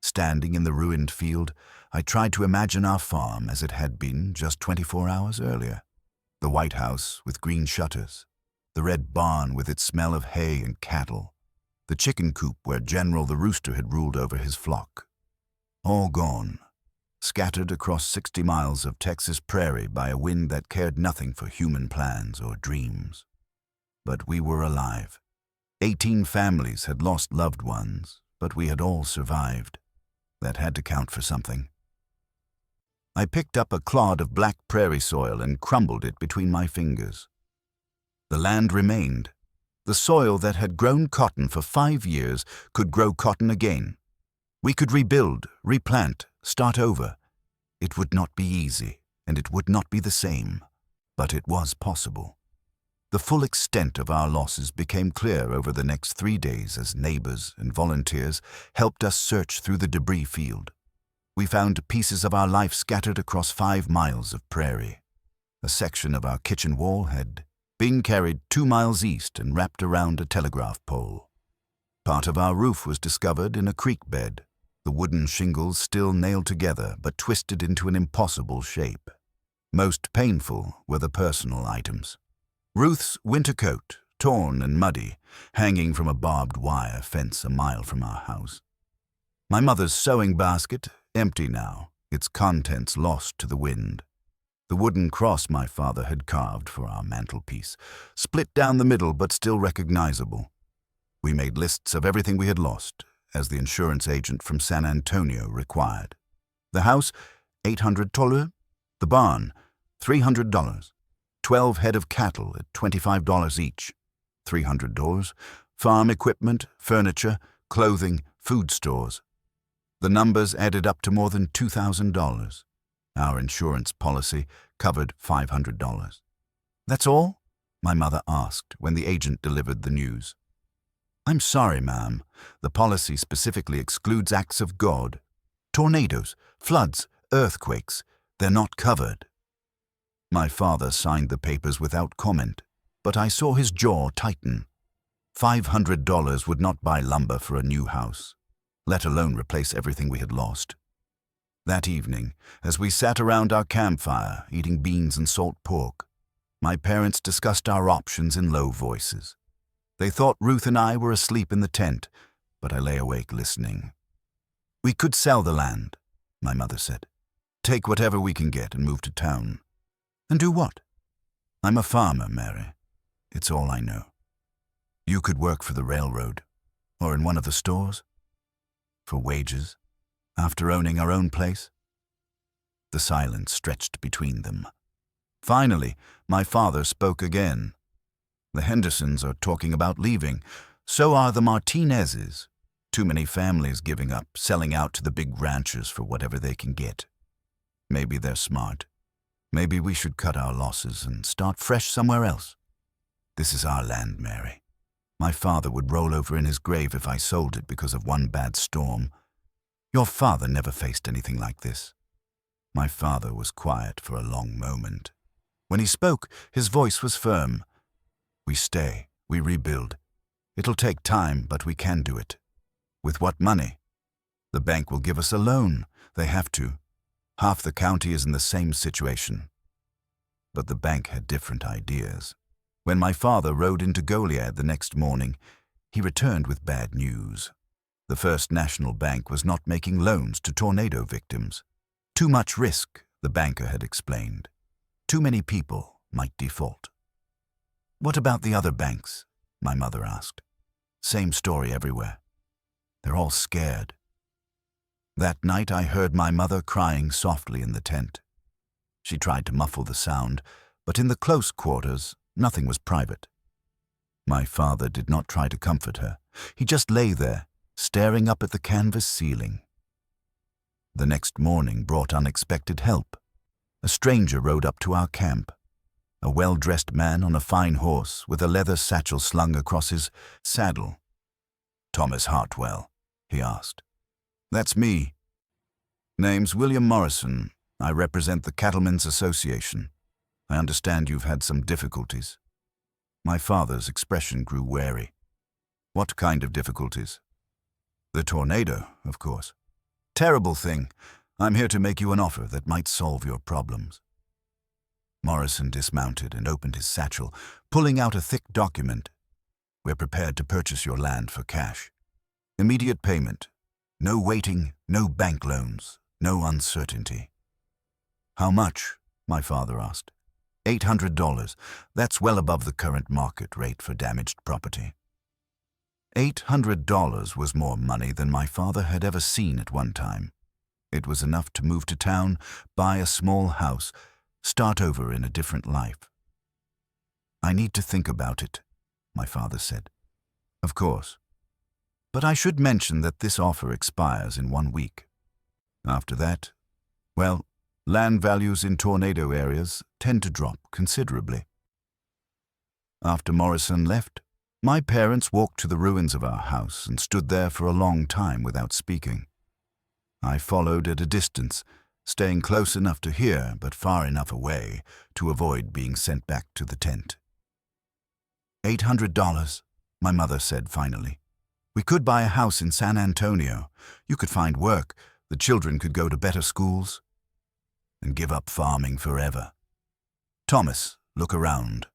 Standing in the ruined field, I tried to imagine our farm as it had been just 24 hours earlier. The white house with green shutters, the red barn with its smell of hay and cattle, the chicken coop where General the Rooster had ruled over his flock. All gone, scattered across 60 miles of Texas prairie by a wind that cared nothing for human plans or dreams. But we were alive. 18 families had lost loved ones, but we had all survived. That had to count for something. I picked up a clod of black prairie soil and crumbled it between my fingers. The land remained. The soil that had grown cotton for 5 years could grow cotton again. We could rebuild, replant, start over. It would not be easy, and it would not be the same, but it was possible. The full extent of our losses became clear over the next 3 days as neighbors and volunteers helped us search through the debris field. We found pieces of our life scattered across 5 miles of prairie. A section of our kitchen wall had been carried 2 miles east and wrapped around a telegraph pole. Part of our roof was discovered in a creek bed, the wooden shingles still nailed together but twisted into an impossible shape. Most painful were the personal items. Ruth's winter coat, torn and muddy, hanging from a barbed wire fence a mile from our house. My mother's sewing basket, empty now, its contents lost to the wind. The wooden cross my father had carved for our mantelpiece, split down the middle but still recognizable. We made lists of everything we had lost, as the insurance agent from San Antonio required. The house, $800. The barn, $300. 12 head of cattle at $25 each, $300. Farm equipment, furniture, clothing, food stores. The numbers added up to more than $2,000. Our insurance policy covered $500. "That's all?" my mother asked when the agent delivered the news. "I'm sorry, ma'am. The policy specifically excludes acts of God. Tornadoes, floods, earthquakes, they're not covered." My father signed the papers without comment, but I saw his jaw tighten. $500 would not buy lumber for a new house, let alone replace everything we had lost. That evening, as we sat around our campfire eating beans and salt pork, my parents discussed our options in low voices. They thought Ruth and I were asleep in the tent, but I lay awake listening. "We could sell the land," my mother said. "Take whatever we can get and move to town." "And do what?" "I'm a farmer, Mary. It's all I know." "You could work for the railroad, or in one of the stores. For wages, after owning our own place." The silence stretched between them. Finally, my father spoke again. "The Hendersons are talking about leaving. So are the Martinezes. Too many families giving up, selling out to the big ranchers for whatever they can get. Maybe they're smart. Maybe we should cut our losses and start fresh somewhere else. This is our land, Mary. My father would roll over in his grave if I sold it because of one bad storm. Your father never faced anything like this." My father was quiet for a long moment. When he spoke, his voice was firm. "We stay, we rebuild. It'll take time, but we can do it." "With what money?" "The bank will give us a loan. They have to. Half the county is in the same situation." But the bank had different ideas. When my father rode into Goliad the next morning, he returned with bad news. The First National Bank was not making loans to tornado victims. Too much risk, the banker had explained. Too many people might default. "What about the other banks?" my mother asked. "Same story everywhere. They're all scared." That night I heard my mother crying softly in the tent. She tried to muffle the sound, but in the close quarters, nothing was private. My father did not try to comfort her. He just lay there, staring up at the canvas ceiling. The next morning brought unexpected help. A stranger rode up to our camp. A well-dressed man on a fine horse with a leather satchel slung across his saddle. "Thomas Hartwell?" he asked. "That's me. Name's William Morrison. I represent the Cattlemen's Association. I understand you've had some difficulties." My father's expression grew wary. "What kind of difficulties?" "The tornado, of course." "Terrible thing. I'm here to make you an offer that might solve your problems." Morrison dismounted and opened his satchel, pulling out a thick document. "We're prepared to purchase your land for cash. Immediate payment. No waiting, no bank loans, no uncertainty." "How much?" my father asked. $800. That's well above the current market rate for damaged property. $800 was more money than my father had ever seen at one time. It was enough to move to town, buy a small house, start over in a different life. "I need to think about it," my father said. "Of course. But I should mention that this offer expires in 1 week. After that, well, land values in tornado areas tend to drop considerably." After Morrison left, my parents walked to the ruins of our house and stood there for a long time without speaking. I followed at a distance, staying close enough to hear but far enough away to avoid being sent back to the tent. $800, my mother said finally. "We could buy a house in San Antonio. You could find work. The children could go to better schools. And give up farming forever. Thomas, look around.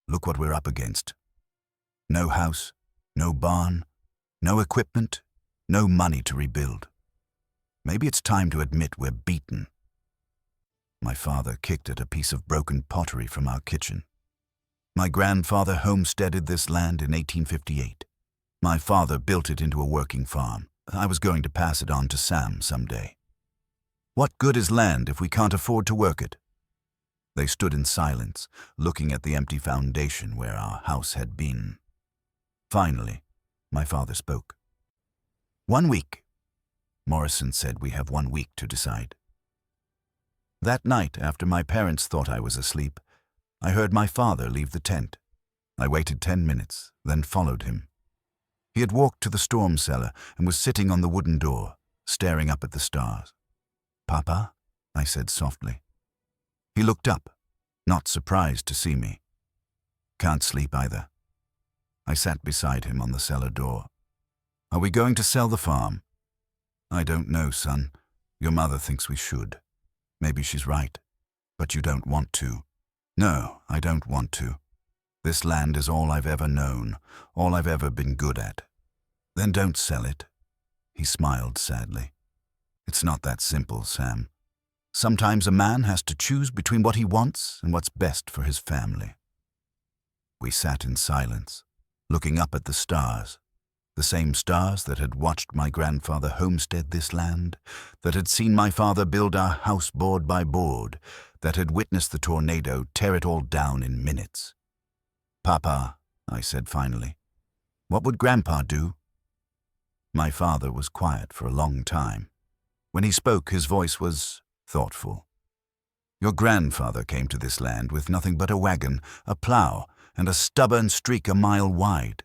Look what we're up against. No house, no barn, no equipment, no money to rebuild. Maybe it's time to admit we're beaten." My father kicked at a piece of broken pottery from our kitchen. "My grandfather homesteaded this land in 1858. My father built it into a working farm. I was going to pass it on to Sam someday. What good is land if we can't afford to work it?" They stood in silence, looking at the empty foundation where our house had been. Finally, my father spoke. "1 week. Morrison said we have 1 week to decide." That night, after my parents thought I was asleep, I heard my father leave the tent. I waited 10 minutes, then followed him. He had walked to the storm cellar and was sitting on the wooden door, staring up at the stars. "Papa?" I said softly. He looked up, not surprised to see me. "Can't sleep either." I sat beside him on the cellar door. "Are we going to sell the farm?" "I don't know, son. Your mother thinks we should. Maybe she's right. But you don't want to." "No, I don't want to. This land is all I've ever known, all I've ever been good at." "Then don't sell it." He smiled sadly. "It's not that simple, Sam. Sometimes a man has to choose between what he wants and what's best for his family." We sat in silence, looking up at the stars, the same stars that had watched my grandfather homestead this land, that had seen my father build our house board by board, that had witnessed the tornado tear it all down in minutes. "Papa," I said finally, "what would Grandpa do?" My father was quiet for a long time. When he spoke, his voice was thoughtful. "Your grandfather came to this land with nothing but a wagon, a plow, and a stubborn streak a mile wide.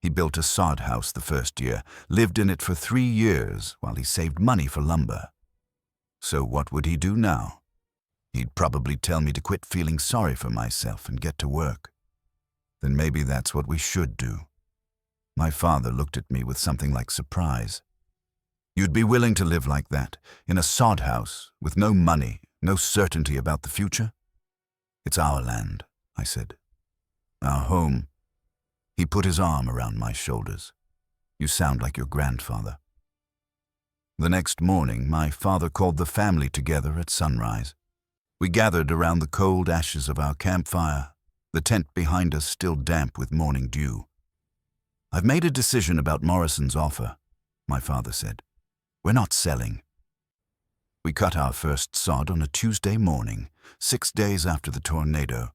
He built a sod house the first year, lived in it for 3 years while he saved money for lumber. So what would he do now? He'd probably tell me to quit feeling sorry for myself and get to work. Then maybe that's what we should do." My father looked at me with something like surprise. "You'd be willing to live like that, in a sod house, with no money, no certainty about the future?" "It's our land," I said. "Our home." He put his arm around my shoulders. "You sound like your grandfather." The next morning, my father called the family together at sunrise. We gathered around the cold ashes of our campfire, the tent behind us still damp with morning dew. "I've made a decision about Morrison's offer," my father said. "We're not selling." We cut our first sod on a Tuesday morning, 6 days after the tornado.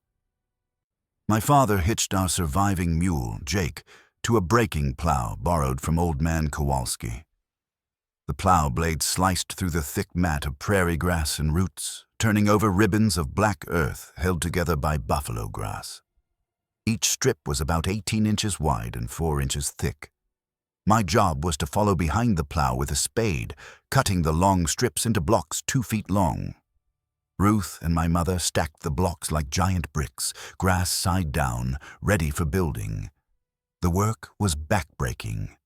My father hitched our surviving mule, Jake, to a breaking plow borrowed from old man Kowalski. The plow blade sliced through the thick mat of prairie grass and roots, turning over ribbons of black earth held together by buffalo grass. Each strip was about 18 inches wide and 4 inches thick. My job was to follow behind the plow with a spade, cutting the long strips into blocks 2 feet long. Ruth and my mother stacked the blocks like giant bricks, grass side down, ready for building. The work was back-breaking.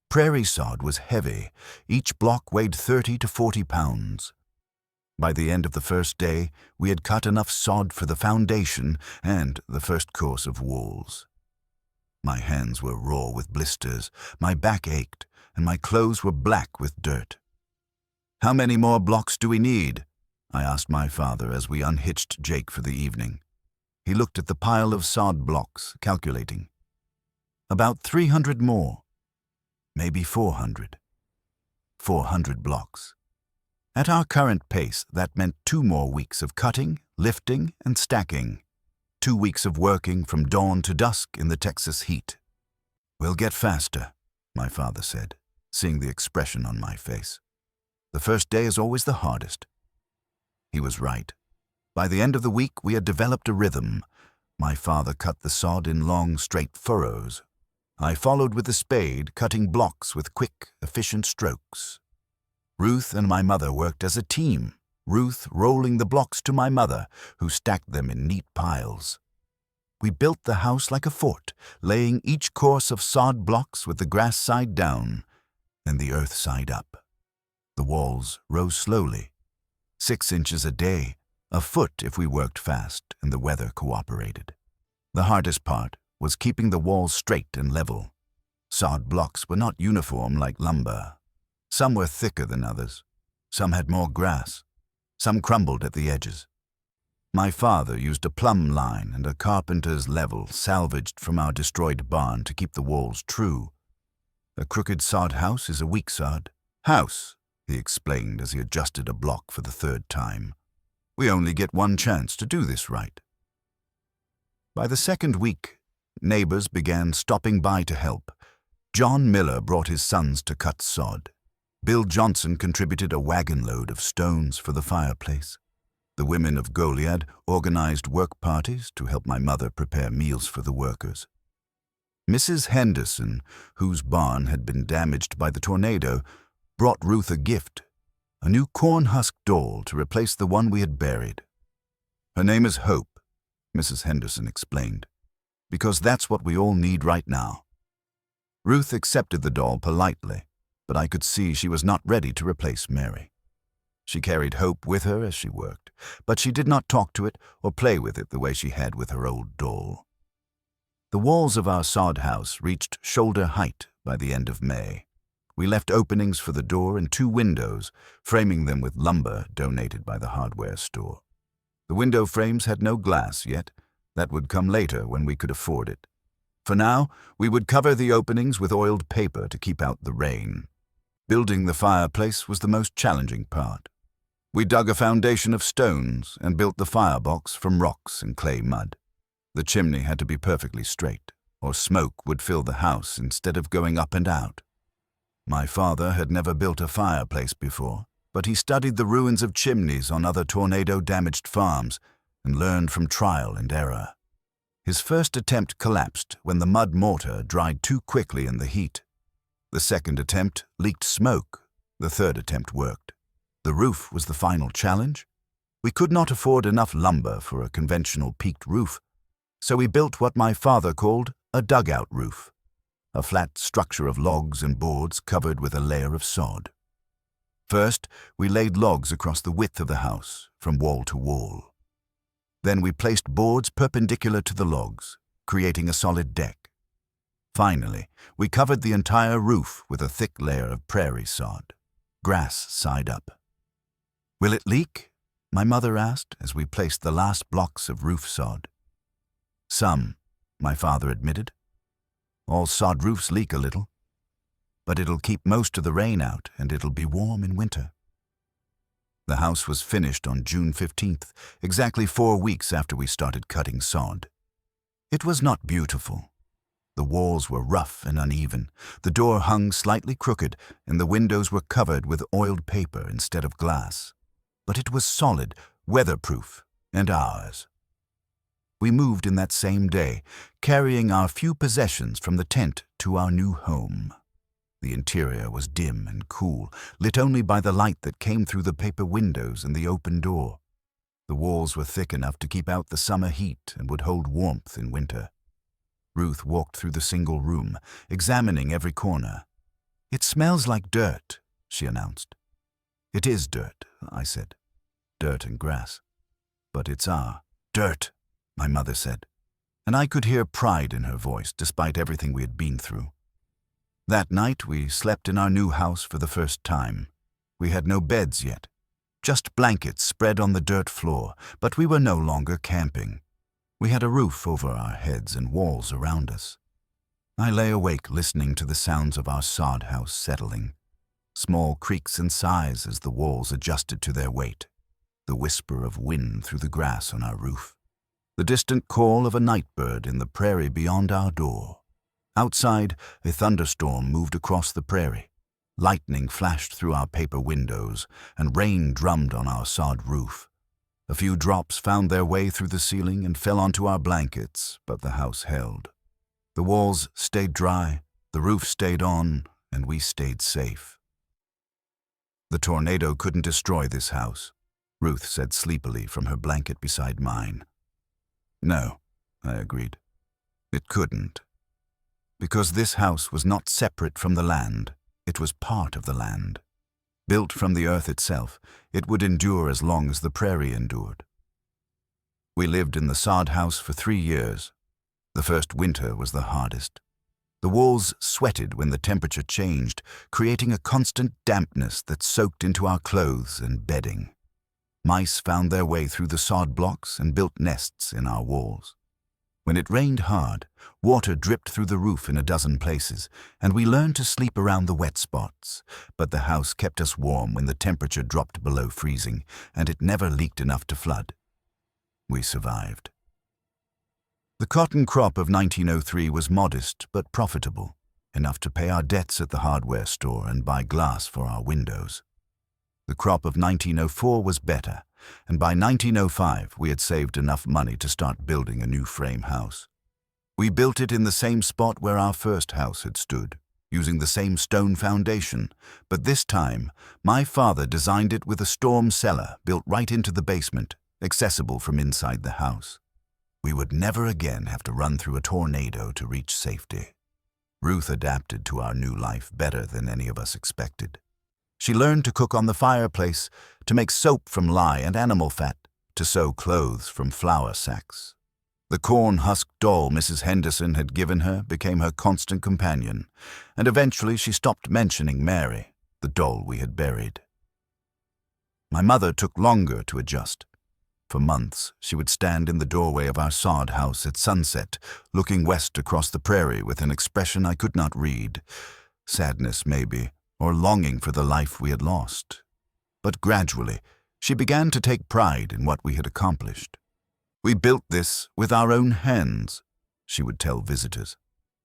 Prairie sod was heavy. Each block weighed 30 to 40 pounds. By the end of the first day, we had cut enough sod for the foundation and the first course of walls. My hands were raw with blisters, my back ached, and my clothes were black with dirt. "How many more blocks do we need?" I asked my father as we unhitched Jake for the evening. He looked at the pile of sod blocks, calculating. "About 300 more. Maybe 400. 400 blocks. At our current pace, that meant 2 more weeks of cutting, lifting, and stacking. 2 weeks of working from dawn to dusk in the Texas heat. "We'll get faster," my father said, seeing the expression on my face. "The first day is always the hardest." He was right. By the end of the week, we had developed a rhythm. My father cut the sod in long, straight furrows. I followed with the spade, cutting blocks with quick, efficient strokes. Ruth and my mother worked as a team, Ruth rolling the blocks to my mother, who stacked them in neat piles. We built the house like a fort, laying each course of sod blocks with the grass side down and the earth side up. The walls rose slowly, 6 inches a day, a foot if we worked fast and the weather cooperated. The hardest part was keeping the walls straight and level. Sod blocks were not uniform like lumber. Some were thicker than others. Some had more grass. Some crumbled at the edges. My father used a plumb line and a carpenter's level salvaged from our destroyed barn to keep the walls true. "A crooked sod house is a weak sod house," he explained as he adjusted a block for the 3rd time. "We only get one chance to do this right." By the 2nd week, neighbors began stopping by to help. John Miller brought his sons to cut sod. Bill Johnson contributed a wagon load of stones for the fireplace. The women of Goliad organized work parties to help my mother prepare meals for the workers. Mrs. Henderson, whose barn had been damaged by the tornado, brought Ruth a gift, a new corn-husk doll to replace the one we had buried. "Her name is Hope," Mrs. Henderson explained, "because that's what we all need right now." Ruth accepted the doll politely, but I could see she was not ready to replace Mary. She carried Hope with her as she worked, but she did not talk to it or play with it the way she had with her old doll. The walls of our sod house reached shoulder height by the end of May. We left openings for the door and 2 windows, framing them with lumber donated by the hardware store. The window frames had no glass yet. That would come later when we could afford it. For now, we would cover the openings with oiled paper to keep out the rain. Building the fireplace was the most challenging part. We dug a foundation of stones and built the firebox from rocks and clay mud. The chimney had to be perfectly straight, or smoke would fill the house instead of going up and out. My father had never built a fireplace before, but he studied the ruins of chimneys on other tornado-damaged farms and learned from trial and error. His first attempt collapsed when the mud mortar dried too quickly in the heat. The second attempt leaked smoke. The third attempt worked. The roof was the final challenge. We could not afford enough lumber for a conventional peaked roof, so we built what my father called a dugout roof, a flat structure of logs and boards covered with a layer of sod. First, we laid logs across the width of the house, from wall to wall. Then we placed boards perpendicular to the logs, creating a solid deck. Finally, we covered the entire roof with a thick layer of prairie sod, grass side up. "Will it leak?" my mother asked as we placed the last blocks of roof sod. "Some," my father admitted. "All sod roofs leak a little. But it'll keep most of the rain out and it'll be warm in winter." The house was finished on June 15th, exactly 4 weeks after we started cutting sod. It was not beautiful. The walls were rough and uneven, the door hung slightly crooked, and the windows were covered with oiled paper instead of glass. But it was solid, weatherproof, and ours. We moved in that same day, carrying our few possessions from the tent to our new home. The interior was dim and cool, lit only by the light that came through the paper windows and the open door. The walls were thick enough to keep out the summer heat and would hold warmth in winter. Ruth walked through the single room, examining every corner. "It smells like dirt," she announced. "It is dirt," I said. "Dirt and grass. But it's our dirt," my mother said, and I could hear pride in her voice despite everything we had been through. That night we slept in our new house for the first time. We had no beds yet, just blankets spread on the dirt floor, but we were no longer camping. We had a roof over our heads and walls around us. I lay awake listening to the sounds of our sod house settling, small creaks and sighs as the walls adjusted to their weight, the whisper of wind through the grass on our roof, the distant call of a night bird in the prairie beyond our door. Outside, a thunderstorm moved across the prairie. Lightning flashed through our paper windows, and rain drummed on our sod roof. A few drops found their way through the ceiling and fell onto our blankets, but the house held. The walls stayed dry, the roof stayed on, and we stayed safe. "The tornado couldn't destroy this house," Ruth said sleepily from her blanket beside mine. "No," I agreed. "It couldn't. Because this house was not separate from the land, it was part of the land. Built from the earth itself, it would endure as long as the prairie endured." We lived in the sod house for 3 years. The first winter was the hardest. The walls sweated when the temperature changed, creating a constant dampness that soaked into our clothes and bedding. Mice found their way through the sod blocks and built nests in our walls. When it rained hard, water dripped through the roof in a dozen places, and we learned to sleep around the wet spots. But the house kept us warm when the temperature dropped below freezing, and it never leaked enough to flood. We survived. The cotton crop of 1903 was modest but profitable, enough to pay our debts at the hardware store and buy glass for our windows. The crop of 1904 was better, and by 1905 we had saved enough money to start building a new frame house. We built it in the same spot where our first house had stood, using the same stone foundation, but this time my father designed it with a storm cellar built right into the basement, accessible from inside the house. We would never again have to run through a tornado to reach safety. Ruth adapted to our new life better than any of us expected. She learned to cook on the fireplace, to make soap from lye and animal fat, to sew clothes from flour sacks. The corn-husk doll Mrs. Henderson had given her became her constant companion, and eventually she stopped mentioning Mary, the doll we had buried. My mother took longer to adjust. For months, she would stand in the doorway of our sod house at sunset, looking west across the prairie with an expression I could not read. Sadness, maybe, or longing for the life we had lost. But gradually, she began to take pride in what we had accomplished. "We built this with our own hands," she would tell visitors.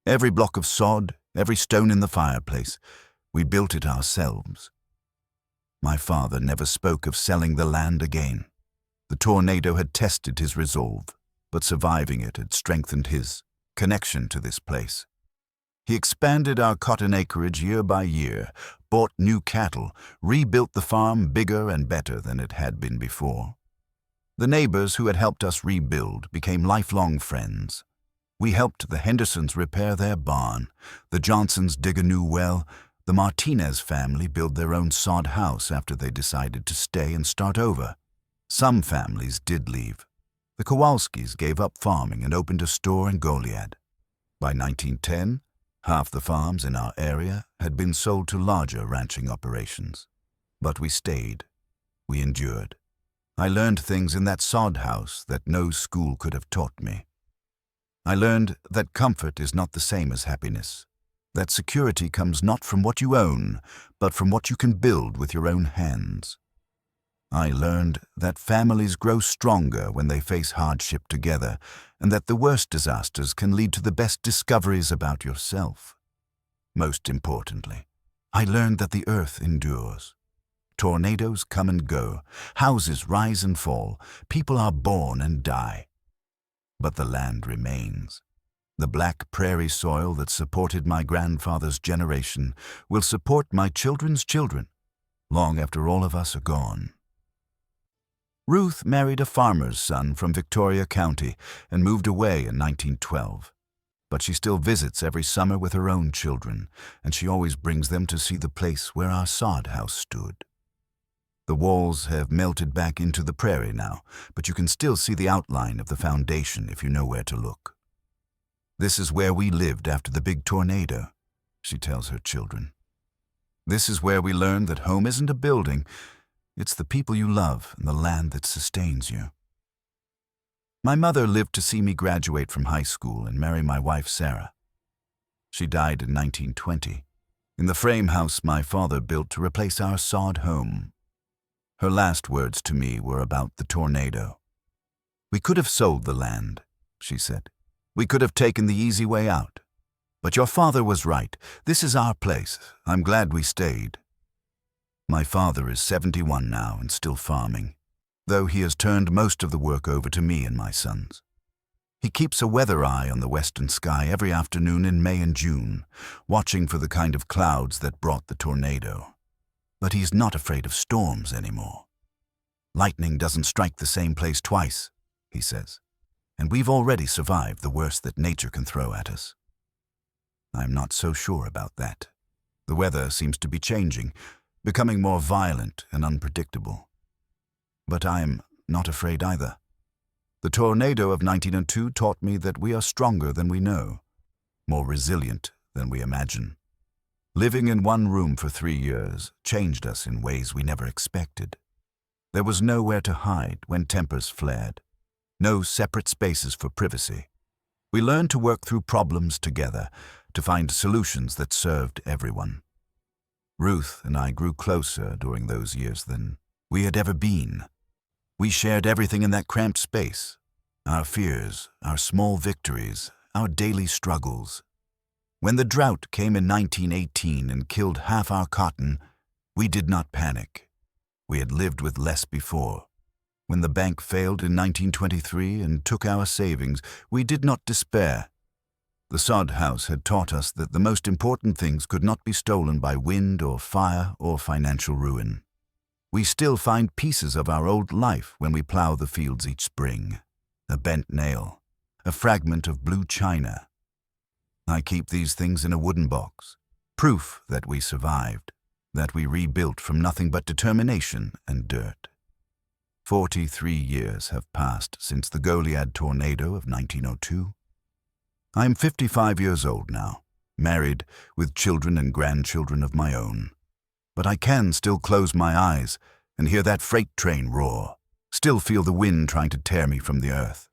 "Every block of sod, every stone in the fireplace, we built it ourselves." My father never spoke of selling the land again. The tornado had tested his resolve, but surviving it had strengthened his connection to this place. He expanded our cotton acreage year by year, bought new cattle, rebuilt the farm bigger and better than it had been before. The neighbors who had helped us rebuild became lifelong friends. We helped the Hendersons repair their barn, the Johnsons dig a new well, the Martinez family build their own sod house after they decided to stay and start over. Some families did leave. The Kowalskis gave up farming and opened a store in Goliad. By 1910, half the farms in our area had been sold to larger ranching operations. But we stayed. We endured. I learned things in that sod house that no school could have taught me. I learned that comfort is not the same as happiness, that security comes not from what you own, but from what you can build with your own hands. I learned that families grow stronger when they face hardship together, and that the worst disasters can lead to the best discoveries about yourself. Most importantly, I learned that the earth endures. Tornadoes come and go, houses rise and fall, people are born and die. But the land remains. The black prairie soil that supported my grandfather's generation will support my children's children, long after all of us are gone. Ruth married a farmer's son from Victoria County and moved away in 1912. But she still visits every summer with her own children, and she always brings them to see the place where our sod house stood. The walls have melted back into the prairie now, but you can still see the outline of the foundation if you know where to look. This is where we lived after the big tornado, she tells her children. This is where we learned that home isn't a building, it's the people you love and the land that sustains you. My mother lived to see me graduate from high school and marry my wife Sarah. She died in 1920, in the frame house my father built to replace our sod home. Her last words to me were about the tornado. "We could have sold the land," she said. "We could have taken the easy way out. But your father was right. This is our place. I'm glad we stayed." My father is 71 now and still farming, though he has turned most of the work over to me and my sons. He keeps a weather eye on the western sky every afternoon in May and June, watching for the kind of clouds that brought the tornado. But he's not afraid of storms anymore. "Lightning doesn't strike the same place twice," he says, "and we've already survived the worst that nature can throw at us." I'm not so sure about that. The weather seems to be changing, becoming more violent and unpredictable. But I'm not afraid either. The tornado of 1902 taught me that we are stronger than we know, more resilient than we imagine. Living in one room for 3 years changed us in ways we never expected. There was nowhere to hide when tempers flared, no separate spaces for privacy. We learned to work through problems together, to find solutions that served everyone. Ruth and I grew closer during those years than we had ever been. We shared everything in that cramped space, our fears, our small victories, our daily struggles. When the drought came in 1918 and killed half our cotton, we did not panic. We had lived with less before. When the bank failed in 1923 and took our savings, we did not despair. The sod house had taught us that the most important things could not be stolen by wind or fire or financial ruin. We still find pieces of our old life when we plow the fields each spring. A bent nail, a fragment of blue china. I keep these things in a wooden box, proof that we survived, that we rebuilt from nothing but determination and dirt. 43 years have passed since the Goliad tornado of 1902. I'm 55 years old now, married with children and grandchildren of my own. But I can still close my eyes and hear that freight train roar, still feel the wind trying to tear me from the earth.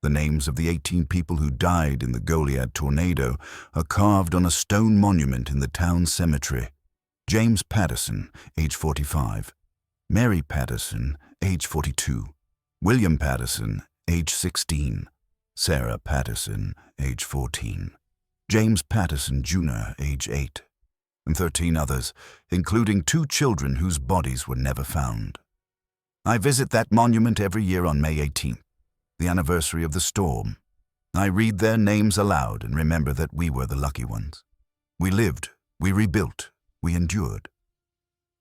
The names of the 18 people who died in the Goliad tornado are carved on a stone monument in the town cemetery. James Patterson, age 45. Mary Patterson, age 42. William Patterson, age 16. Sarah Patterson, age 14. James Patterson, Jr., age 8. And 13 others, including 2 children whose bodies were never found. I visit that monument every year on May 18th, the anniversary of the storm. I read their names aloud and remember that we were the lucky ones. We lived, we rebuilt, we endured.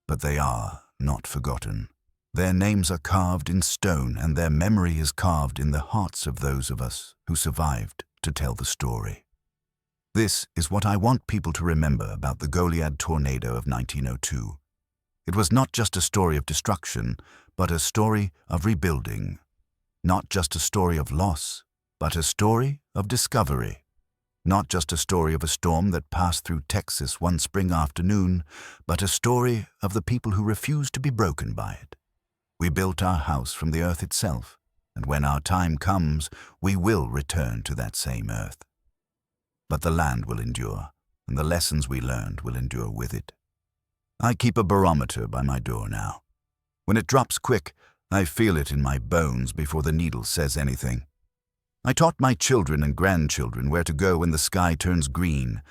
But they are not forgotten. Their names are carved in stone, and their memory is carved in the hearts of those of us who survived to tell the story. This is what I want people to remember about the Goliad tornado of 1902. It was not just a story of destruction, but a story of rebuilding. Not just a story of loss, but a story of discovery. Not just a story of a storm that passed through Texas one spring afternoon, but a story of the people who refused to be broken by it. We built our house from the earth itself, and when our time comes, we will return to that same earth. But the land will endure, and the lessons we learned will endure with it. I keep a barometer by my door now. When it drops quick, I feel it in my bones before the needle says anything. I taught my children and grandchildren where to go when the sky turns green,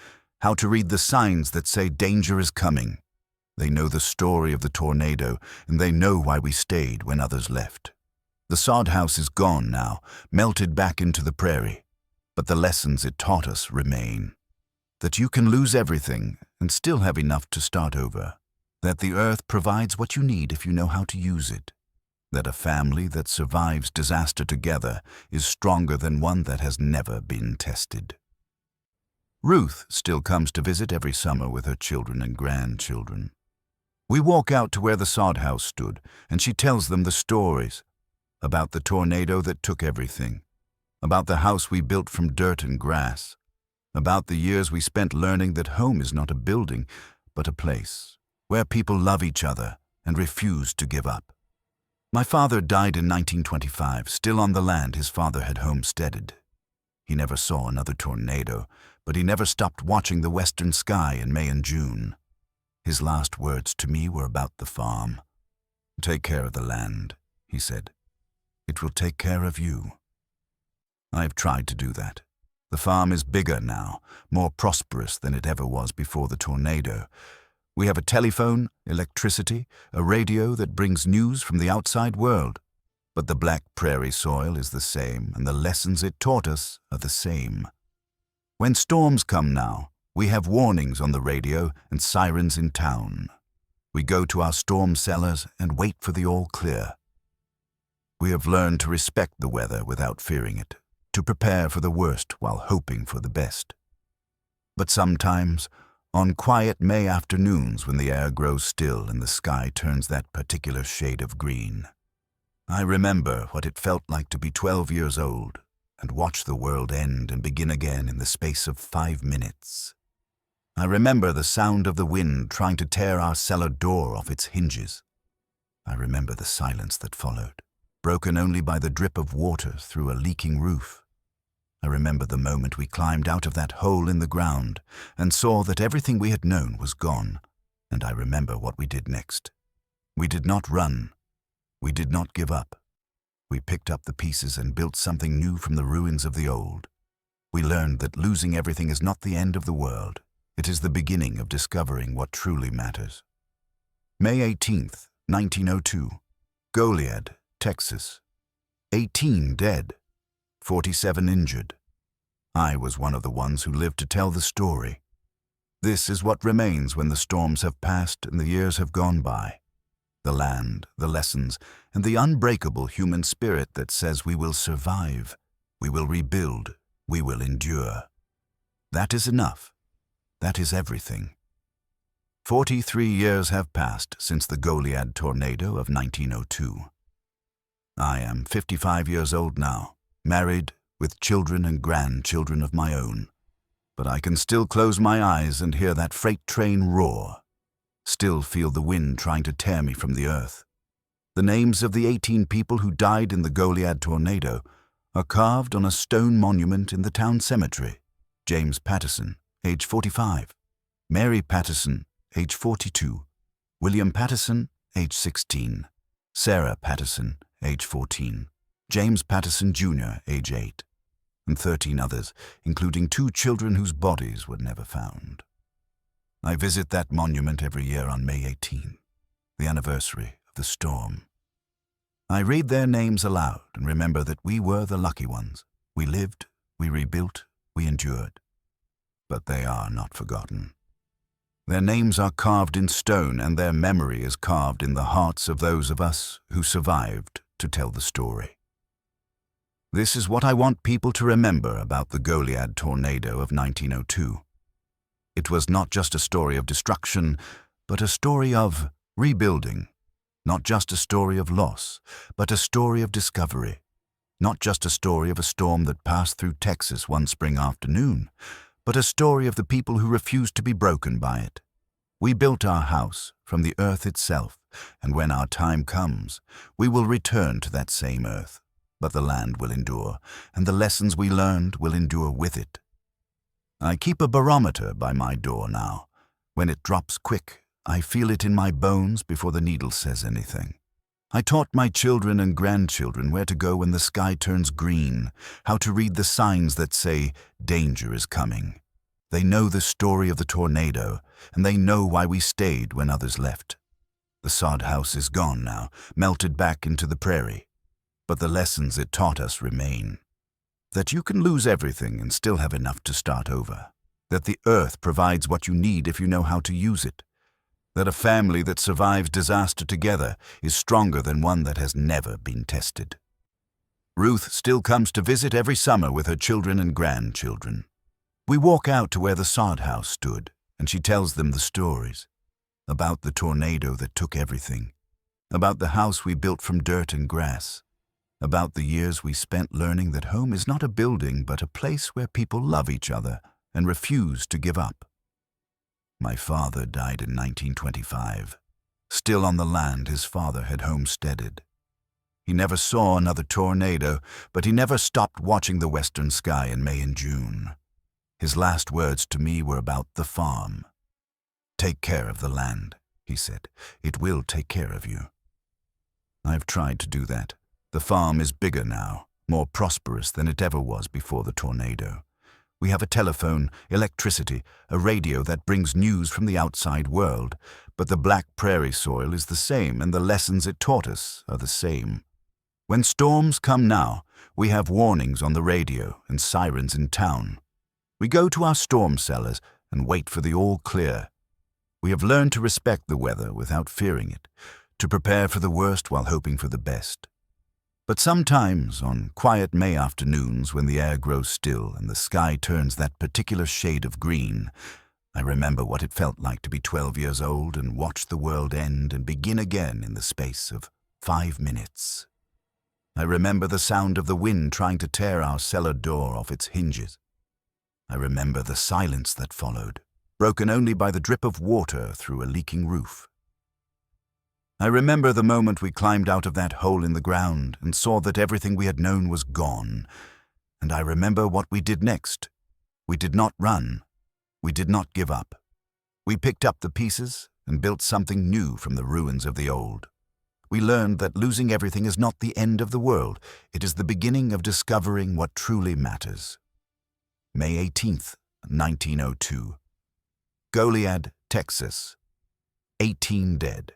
how to read the signs that say danger is coming. They know the story of the tornado, and they know why we stayed when others left. The sod house is gone now, melted back into the prairie, but the lessons it taught us remain. That you can lose everything and still have enough to start over. That the earth provides what you need if you know how to use it. That a family that survives disaster together is stronger than one that has never been tested. Ruth still comes to visit every summer with her children and grandchildren. We walk out to where the sod house stood, and she tells them the stories about the tornado that took everything, about the house we built from dirt and grass, about the years we spent learning that home is not a building, but a place where people love each other and refuse to give up. My father died in 1925, still on the land his father had homesteaded. He never saw another tornado, but he never stopped watching the western sky in May and June. His last words to me were about the farm. "Take care of the land," he said. "It will take care of you." I've tried to do that. The farm is bigger now, more prosperous than it ever was before the tornado. We have a telephone, electricity, a radio that brings news from the outside world. But the black prairie soil is the same, and the lessons it taught us are the same. When storms come now, we have warnings on the radio and sirens in town. We go to our storm cellars and wait for the all clear. We have learned to respect the weather without fearing it, to prepare for the worst while hoping for the best. But sometimes, on quiet May afternoons when the air grows still and the sky turns that particular shade of green, I remember what it felt like to be 12 years old and watch the world end and begin again in the space of 5 minutes. I remember the sound of the wind trying to tear our cellar door off its hinges. I remember the silence that followed, broken only by the drip of water through a leaking roof. I remember the moment we climbed out of that hole in the ground and saw that everything we had known was gone, and I remember what we did next. We did not run. We did not give up. We picked up the pieces and built something new from the ruins of the old. We learned that losing everything is not the end of the world. It is the beginning of discovering what truly matters. May 18th, 1902, Goliad, Texas. 18 dead. 47 injured. I was one of the ones who lived to tell the story. This is what remains when the storms have passed and the years have gone by. The land, the lessons, and the unbreakable human spirit that says we will survive, we will rebuild, we will endure. That is enough. That is everything. 43 years have passed since the Goliad tornado of 1902. I am 55 years old now, married, with children and grandchildren of my own. But I can still close my eyes and hear that freight train roar, still feel the wind trying to tear me from the earth. The names of the 18 people who died in the Goliad tornado are carved on a stone monument in the town cemetery. James Patterson, age 45. Mary Patterson, age 42. William Patterson, age 16. Sarah Patterson, age 14. James Patterson Jr., age 8, and 13 others, including 2 children whose bodies were never found. I visit that monument every year on May 18, the anniversary of the storm. I read their names aloud and remember that we were the lucky ones. We lived, we rebuilt, we endured. But they are not forgotten. Their names are carved in stone, and their memory is carved in the hearts of those of us who survived to tell the story. This is what I want people to remember about the Goliad tornado of 1902. It was not just a story of destruction, but a story of rebuilding. Not just a story of loss, but a story of discovery. Not just a story of a storm that passed through Texas one spring afternoon, but a story of the people who refused to be broken by it. We built our house from the earth itself, and when our time comes, we will return to that same earth. But the land will endure, and the lessons we learned will endure with it. I keep a barometer by my door now. When it drops quick, I feel it in my bones before the needle says anything. I taught my children and grandchildren where to go when the sky turns green, how to read the signs that say danger is coming. They know the story of the tornado, and they know why we stayed when others left. The sod house is gone now, melted back into the prairie. But the lessons it taught us remain. That you can lose everything and still have enough to start over. That the earth provides what you need if you know how to use it. That a family that survives disaster together is stronger than one that has never been tested. Ruth still comes to visit every summer with her children and grandchildren. We walk out to where the sod house stood, and she tells them the stories. About the tornado that took everything. About the house we built from dirt and grass. About the years we spent learning that home is not a building but a place where people love each other and refuse to give up. My father died in 1925. Still on the land his father had homesteaded. He never saw another tornado, but he never stopped watching the western sky in May and June. His last words to me were about the farm. "Take care of the land," he said. "It will take care of you." I've tried to do that. The farm is bigger now, more prosperous than it ever was before the tornado. We have a telephone, electricity, a radio that brings news from the outside world, but the black prairie soil is the same and the lessons it taught us are the same. When storms come now, we have warnings on the radio and sirens in town. We go to our storm cellars and wait for the all clear. We have learned to respect the weather without fearing it, to prepare for the worst while hoping for the best. But sometimes, on quiet May afternoons when the air grows still and the sky turns that particular shade of green, I remember what it felt like to be 12 years old and watch the world end and begin again in the space of 5 minutes. I remember the sound of the wind trying to tear our cellar door off its hinges. I remember the silence that followed, broken only by the drip of water through a leaking roof. I remember the moment we climbed out of that hole in the ground and saw that everything we had known was gone. And I remember what we did next. We did not run. We did not give up. We picked up the pieces and built something new from the ruins of the old. We learned that losing everything is not the end of the world. It is the beginning of discovering what truly matters. May 18th, 1902. Goliad, Texas. 18 dead.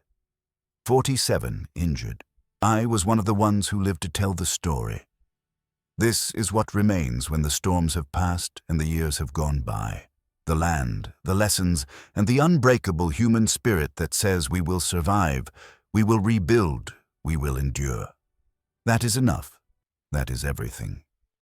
47 injured. I was one of the ones who lived to tell the story. This is what remains when the storms have passed and the years have gone by. The land, the lessons, and the unbreakable human spirit that says we will survive, we will rebuild, we will endure. That is enough. That is everything.